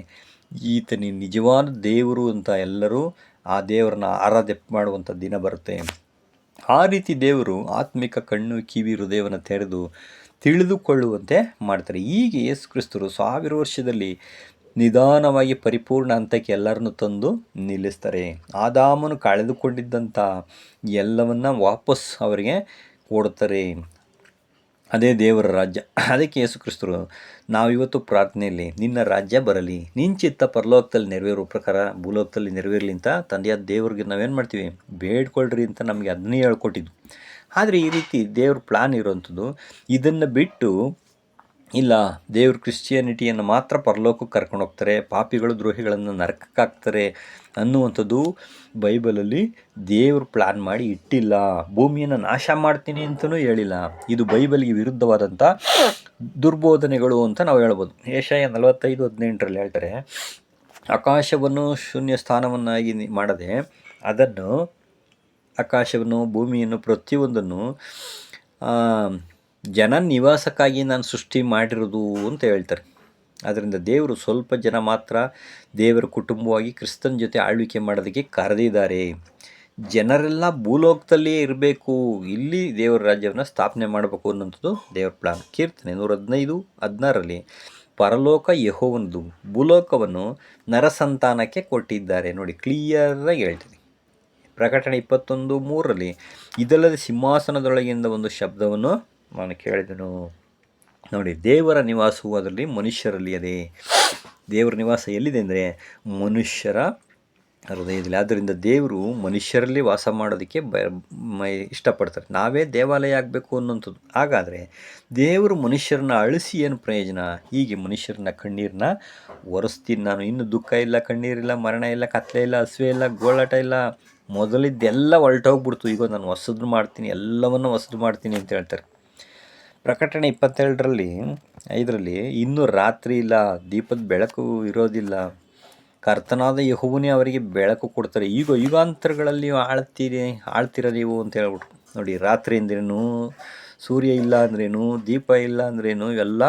S1: ಈತನೇ ನಿಜವಾದ ದೇವರು ಅಂತ. ಎಲ್ಲರೂ ಆ ದೇವರನ್ನ ಆರಾಧನೆ ಮಾಡುವಂಥ ದಿನ ಬರುತ್ತೆ. ಆ ರೀತಿ ದೇವರು ಆತ್ಮಿಕ ಕಣ್ಣು, ಕಿವಿ, ಹೃದಯವನ್ನು ತೆರೆದು ತಿಳಿದುಕೊಳ್ಳುವಂತೆ ಮಾಡ್ತಾರೆ. ಹೀಗೆ ಯೇಸು ಕ್ರಿಸ್ತರು 1000 ವರ್ಷದಲ್ಲಿ ನಿಧಾನವಾಗಿ ಪರಿಪೂರ್ಣ ಹಂತಕ್ಕೆ ಎಲ್ಲರನ್ನು ತಂದು ನಿಲ್ಲಿಸ್ತಾರೆ. ಆದಾಮನು ಕಳೆದುಕೊಂಡಿದ್ದಂಥ ಎಲ್ಲವನ್ನ ವಾಪಸ್ ಅವರಿಗೆ ಕೊಡ್ತಾರೆ. ಅದೇ ದೇವರ ರಾಜ್ಯ. ಅದಕ್ಕೆ ಯೇಸು ಕ್ರಿಸ್ತರು ನಾವಿವತ್ತು ಪ್ರಾರ್ಥನೆಯಲ್ಲಿ ನಿನ್ನ ರಾಜ್ಯ ಬರಲಿ, ನಿನ್ನ ಚಿತ್ತ ಪರಲೋಕದಲ್ಲಿ ನೆರವೇರೋ ಪ್ರಕಾರ ಭೂಲೋಕದಲ್ಲಿ ನೆರವೇರಲಿ ಅಂತ ತಂದೆಯಾದ ದೇವ್ರಿಗೆ ನಾವೇನು ಮಾಡ್ತೀವಿ, ಬೇಡ್ಕೊಳ್ರಿ ಅಂತ ನಮಗೆ ಅದನ್ನೇ ಹೇಳ್ಕೊಟ್ಟಿದ್ದು. ಆದರೆ ಈ ರೀತಿ ದೇವ್ರ ಪ್ಲ್ಯಾನ್ ಇರೋವಂಥದ್ದು. ಇದನ್ನು ಬಿಟ್ಟು ಇಲ್ಲ, ದೇವ್ರ ಕ್ರಿಶ್ಚಿಯಾನಿಟಿಯನ್ನು ಮಾತ್ರ ಪರಲೋಕಕ್ಕೆ ಕರ್ಕೊಂಡು ಹೋಗ್ತಾರೆ, ಪಾಪಿಗಳು ದ್ರೋಹಿಗಳನ್ನು ನರಕಕ್ಕೆ ಹಾಕ್ತಾರೆ ಅನ್ನುವಂಥದ್ದು ಬೈಬಲಲ್ಲಿ ದೇವರು ಪ್ಲ್ಯಾನ್ ಮಾಡಿ ಇಟ್ಟಿಲ್ಲ. ಭೂಮಿಯನ್ನು ನಾಶ ಮಾಡ್ತೀನಿ ಅಂತಲೂ ಹೇಳಿಲ್ಲ. ಇದು ಬೈಬಲ್ಗೆ ವಿರುದ್ಧವಾದಂಥ ದುರ್ಬೋಧನೆಗಳು ಅಂತ ನಾವು ಹೇಳ್ಬೋದು. ಯೆಶಾಯ 45:18 ಹೇಳ್ತಾರೆ, ಆಕಾಶವನ್ನು ಶೂನ್ಯ ಸ್ಥಾನವನ್ನಾಗಿ ಮಾಡದೆ ಅದನ್ನು, ಆಕಾಶವನ್ನು, ಭೂಮಿಯನ್ನು, ಪ್ರತಿಯೊಂದನ್ನು ಜನ ನಿವಾಸಕ್ಕಾಗಿ ನಾನು ಸೃಷ್ಟಿ ಮಾಡಿರೋದು ಅಂತ ಹೇಳ್ತಾರೆ. ಆದ್ದರಿಂದ ದೇವರು ಸ್ವಲ್ಪ ಜನ ಮಾತ್ರ ದೇವರ ಕುಟುಂಬವಾಗಿ ಕ್ರಿಸ್ತನ ಜೊತೆ ಆಳ್ವಿಕೆ ಮಾಡೋದಕ್ಕೆ ಕರೆದಿದ್ದಾರೆ. ಜನರೆಲ್ಲ ಭೂಲೋಕದಲ್ಲಿಯೇ ಇರಬೇಕು, ಇಲ್ಲಿ ದೇವರ ರಾಜ್ಯವನ್ನು ಸ್ಥಾಪನೆ ಮಾಡಬೇಕು ಅನ್ನೋಂಥದ್ದು ದೇವರ ಪ್ಲಾನ್. ಕೀರ್ತನೆ 115:16 ಪರಲೋಕ ಯೆಹೋವನದು, ಭೂಲೋಕವನ್ನು ನರಸಂತಾನಕ್ಕೆ ಕೊಟ್ಟಿದ್ದಾರೆ. ನೋಡಿ, ಕ್ಲಿಯರಾಗಿ ಹೇಳ್ತೀನಿ. ಪ್ರಕಟಣೆ 21:3 ಇದಲ್ಲದೆ ಸಿಂಹಾಸನದೊಳಗಿಂದ ಒಂದು ಶಬ್ದವನ್ನು ನಾನು ಕೇಳಿದೆನು. ನೋಡಿ, ದೇವರ ನಿವಾಸವು ಅದರಲ್ಲಿ ಮನುಷ್ಯರಲ್ಲಿ ಅದೇ. ದೇವರ ನಿವಾಸ ಎಲ್ಲಿದೆ ಅಂದರೆ ಮನುಷ್ಯರ ಹೃದಯದಲ್ಲಿ. ಆದ್ದರಿಂದ ದೇವರು ಮನುಷ್ಯರಲ್ಲಿ ವಾಸ ಮಾಡೋದಕ್ಕೆ ಇಷ್ಟಪಡ್ತಾರೆ. ನಾವೇ ದೇವಾಲಯ ಆಗಬೇಕು ಅನ್ನೋಂಥದ್ದು. ಹಾಗಾದರೆ ದೇವರು ಮನುಷ್ಯರನ್ನ ಅಳಿಸಿ ಏನು ಪ್ರಯೋಜನ? ಹೀಗೆ ಮನುಷ್ಯರನ್ನ ಕಣ್ಣೀರನ್ನ ಒರೆಸ್ತೀನಿ ನಾನು. ಇನ್ನು ದುಃಖ ಇಲ್ಲ, ಕಣ್ಣೀರಿಲ್ಲ, ಮರಣ ಇಲ್ಲ, ಕತ್ಲೆ ಇಲ್ಲ, ಹಸುವೆ ಇಲ್ಲ, ಗೋಳಾಟ ಇಲ್ಲ, ಮೊದಲಿದ್ದೆಲ್ಲ ಹೊರಟೋಗ್ಬಿಡ್ತು, ಈಗ ನಾನು ಹೊಸದು ಮಾಡ್ತೀನಿ, ಎಲ್ಲವನ್ನು ಹೊಸದು ಮಾಡ್ತೀನಿ ಅಂತ ಹೇಳ್ತಾರೆ. ಪ್ರಕಟಣೆ 22:5 ಇನ್ನೂ ರಾತ್ರಿ ಇಲ್ಲ, ದೀಪದ ಬೆಳಕು ಇರೋದಿಲ್ಲ, ಕರ್ತನಾದ ಯೆಹೋವನೇ ಅವರಿಗೆ ಬೆಳಕು ಕೊಡ್ತಾರೆ, ಈಗ ಯುಗಾಂತರಗಳಲ್ಲಿ ಆಳ್ತೀರ ನೀವು ಅಂತ ಹೇಳ್ಬಿಟ್ರು. ನೋಡಿ, ರಾತ್ರಿ ಅಂದ್ರೇನು, ಸೂರ್ಯ ಇಲ್ಲ ಅಂದ್ರೇನು, ದೀಪ ಇಲ್ಲ ಅಂದ್ರೇನು, ಇವೆಲ್ಲ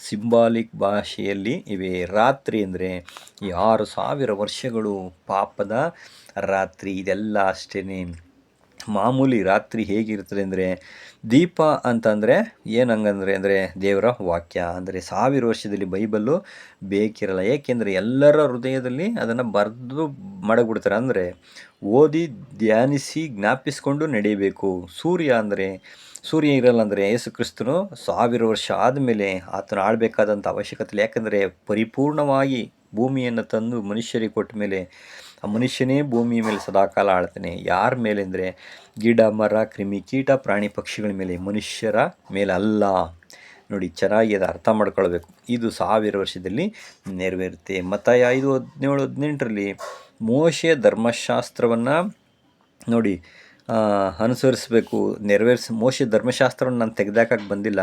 S1: ಸಿಂಬಾಲಿಕ್ ಭಾಷೆಯಲ್ಲಿ ಇವೆ. ರಾತ್ರಿ ಅಂದರೆ 6000 ವರ್ಷಗಳು ಪಾಪದ ರಾತ್ರಿ, ಇದೆಲ್ಲ ಅಷ್ಟೇ. ಮಾಮೂಲಿ ರಾತ್ರಿ ಹೇಗಿರ್ತದೆ ಅಂದರೆ, ದೀಪ ಅಂತಂದರೆ ಏನಂಗಂದರೆ ಅಂದರೆ ದೇವರ ವಾಕ್ಯ. ಅಂದರೆ 1000 ವರ್ಷದಲ್ಲಿ ಬೈಬಲ್ಲು ಬೇಕಿರಲ್ಲ. ಏಕೆಂದರೆ ಎಲ್ಲರ ಹೃದಯದಲ್ಲಿ ಅದನ್ನು ಬರೆದು ಮಡಗ್ಬಿಡ್ತಾರೆ. ಅಂದರೆ ಓದಿ, ಧ್ಯಾನಿಸಿ, ಜ್ಞಾಪಿಸ್ಕೊಂಡು ನಡೀಬೇಕು. ಸೂರ್ಯ ಇರಲ್ಲ ಅಂದರೆ ಯೇಸು ಕ್ರಿಸ್ತನು 1000 ವರ್ಷ ಆದಮೇಲೆ ಆತನು ಆಳಬೇಕಾದಂಥ ಅವಶ್ಯಕತೆ ಇಲ್ಲ. ಯಾಕಂದರೆ ಪರಿಪೂರ್ಣವಾಗಿ ಭೂಮಿಯನ್ನು ತಂದು ಮನುಷ್ಯರಿಗೆ ಕೊಟ್ಟ ಮೇಲೆ ಆ ಮನುಷ್ಯನೇ ಭೂಮಿಯ ಮೇಲೆ ಸದಾಕಾಲ ಆಳ್ತಾನೆ. ಯಾರ ಮೇಲೆ ಅಂದರೆ ಗಿಡ, ಮರ, ಕ್ರಿಮಿ, ಕೀಟ, ಪ್ರಾಣಿ, ಪಕ್ಷಿಗಳ ಮೇಲೆ, ಮನುಷ್ಯರ ಮೇಲೆ ಅಲ್ಲ. ನೋಡಿ, ಚೆನ್ನಾಗಿ ಅದು ಅರ್ಥ ಮಾಡ್ಕೊಳ್ಬೇಕು. ಇದು 1000 ವರ್ಷದಲ್ಲಿ ನೆರವೇರುತ್ತೆ. ಮತ್ತಾಯ 5:17-18 ಮೋಶೆಯ ಧರ್ಮಶಾಸ್ತ್ರವನ್ನು ನೋಡಿ ಅನುಸರಿಸಬೇಕು, ಮೋಶೆ ಧರ್ಮಶಾಸ್ತ್ರವನ್ನು ನಾನು ತೆಗೆದಾಕಕ್ಕೆ ಬಂದಿಲ್ಲ,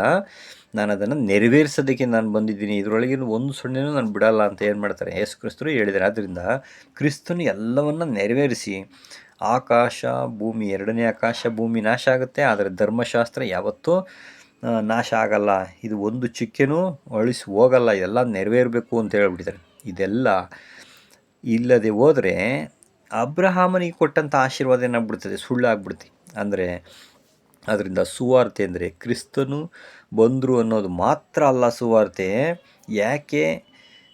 S1: ನಾನು ಅದನ್ನು ನೆರವೇರಿಸೋದಕ್ಕೆ ನಾನು ಬಂದಿದ್ದೀನಿ, ಇದರೊಳಗಿನ ಒಂದು ಸೊನ್ನೆನೂ ನಾನು ಬಿಡಲ್ಲ ಅಂತ ಏನು ಮಾಡ್ತಾರೆ ಯೇಸು ಕ್ರಿಸ್ತರು ಹೇಳಿದ್ದಾರೆ. ಆದ್ದರಿಂದ ಕ್ರಿಸ್ತನು ಎಲ್ಲವನ್ನು ನೆರವೇರಿಸಿ ಆಕಾಶ ಭೂಮಿ, ಎರಡನೇ ಆಕಾಶ ಭೂಮಿ ನಾಶ ಆಗುತ್ತೆ, ಆದರೆ ಧರ್ಮಶಾಸ್ತ್ರ ಯಾವತ್ತೂ ನಾಶ ಆಗಲ್ಲ, ಇದು ಒಂದು ಚುಕ್ಕೆನೂ ಅಳಿಸಿ ಹೋಗಲ್ಲ, ಇದೆಲ್ಲ ನೆರವೇರಬೇಕು ಅಂತ ಹೇಳ್ಬಿಟ್ಟಿದ್ದಾರೆ. ಇದೆಲ್ಲ ಇಲ್ಲದೆ ಹೋದರೆ ಅಬ್ರಹಾಮನಿಗೆ ಕೊಟ್ಟಂಥ ಆಶೀರ್ವಾದ ಏನಾಗ್ಬಿಡ್ತದೆ, ಸುಳ್ಳಾಗ್ಬಿಡ್ತಿ. ಅಂದರೆ ಅದರಿಂದ ಸುವಾರ್ತೆ ಅಂದರೆ ಕ್ರಿಸ್ತನು ಬಂದರು ಅನ್ನೋದು ಮಾತ್ರ ಅಲ್ಲ ಸುವಾರ್ತೆ. ಯಾಕೆ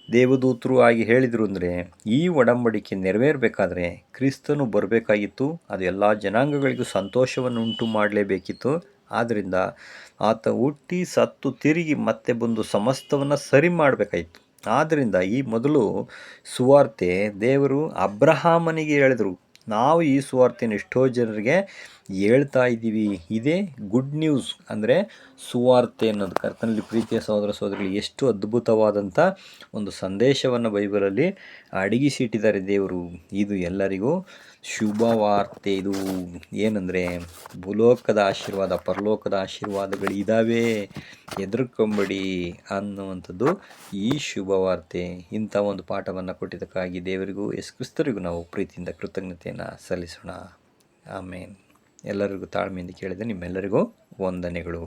S1: ದೇವದೂತರು ಆಗಿ ಹೇಳಿದರು ಅಂದರೆ, ಈ ಒಡಂಬಡಿಕೆ ನೆರವೇರಬೇಕಾದ್ರೆ ಕ್ರಿಸ್ತನು ಬರಬೇಕಾಗಿತ್ತು, ಅದು ಎಲ್ಲ ಜನಾಂಗಗಳಿಗೂ ಸಂತೋಷವನ್ನು ಉಂಟು ಮಾಡಲೇಬೇಕಿತ್ತು. ಆದ್ದರಿಂದ ಆತ ಹುಟ್ಟಿ ಸತ್ತು ತಿರುಗಿ ಮತ್ತೆ ಬಂದು ಸಮಸ್ತವನ್ನು ಸರಿ ಮಾಡಬೇಕಾಯಿತು. ಆದ್ದರಿಂದ ಈ ಮೊದಲು ಸುವಾರ್ತೆ ದೇವರು ಅಬ್ರಹಾಮನಿಗೆ ಹೇಳಿದರು, ನಾವು ಈ ಸುವಾರ್ತೆಯನ್ನು ಎಷ್ಟೋ ಜನರಿಗೆ ಹೇಳ್ತಾ ಇದ್ದೀವಿ. ಇದೇ ಗುಡ್ ನ್ಯೂಸ್ ಅಂದರೆ ಸುವಾರ್ತೆ ಅನ್ನೋದು. ಕರ್ತನಲ್ಲಿ ಪ್ರೀತಿಯ ಸಹೋದರ ಸಹೋದರಿಗಳು, ಎಷ್ಟು ಅದ್ಭುತವಾದಂಥ ಒಂದು ಸಂದೇಶವನ್ನು ಬೈಬಲಲ್ಲಿ ಅಡಗಿಸಿಟ್ಟಿದ್ದಾರೆ ದೇವರು. ಇದು ಎಲ್ಲರಿಗೂ ಶುಭವಾರ್ತೆ. ಇದು ಏನಂದರೆ ಭೂಲೋಕದ ಆಶೀರ್ವಾದ, ಪರಲೋಕದ ಆಶೀರ್ವಾದಗಳು ಇದ್ದಾವೆ, ಹೆದರ್ಕೊಂಬೇಡಿ ಅನ್ನುವಂಥದ್ದು ಈ ಶುಭವಾರ್ತೆ. ಇಂಥ ಒಂದು ಪಾಠವನ್ನು ಕೊಟ್ಟಿದ್ದಕ್ಕಾಗಿ ದೇವರಿಗೂ ಯೇಸು ಕ್ರಿಸ್ತರಿಗೂ ನಾವು ಪ್ರೀತಿಯಿಂದ ಕೃತಜ್ಞತೆಯನ್ನು ಸಲ್ಲಿಸೋಣ. ಆಮೇನ್. ಎಲ್ಲರಿಗೂ ತಾಳ್ಮೆಯಿಂದ ಕೇಳಿದೆ. ನಿಮ್ಮೆಲ್ಲರಿಗೂ ವಂದನೆಗಳು.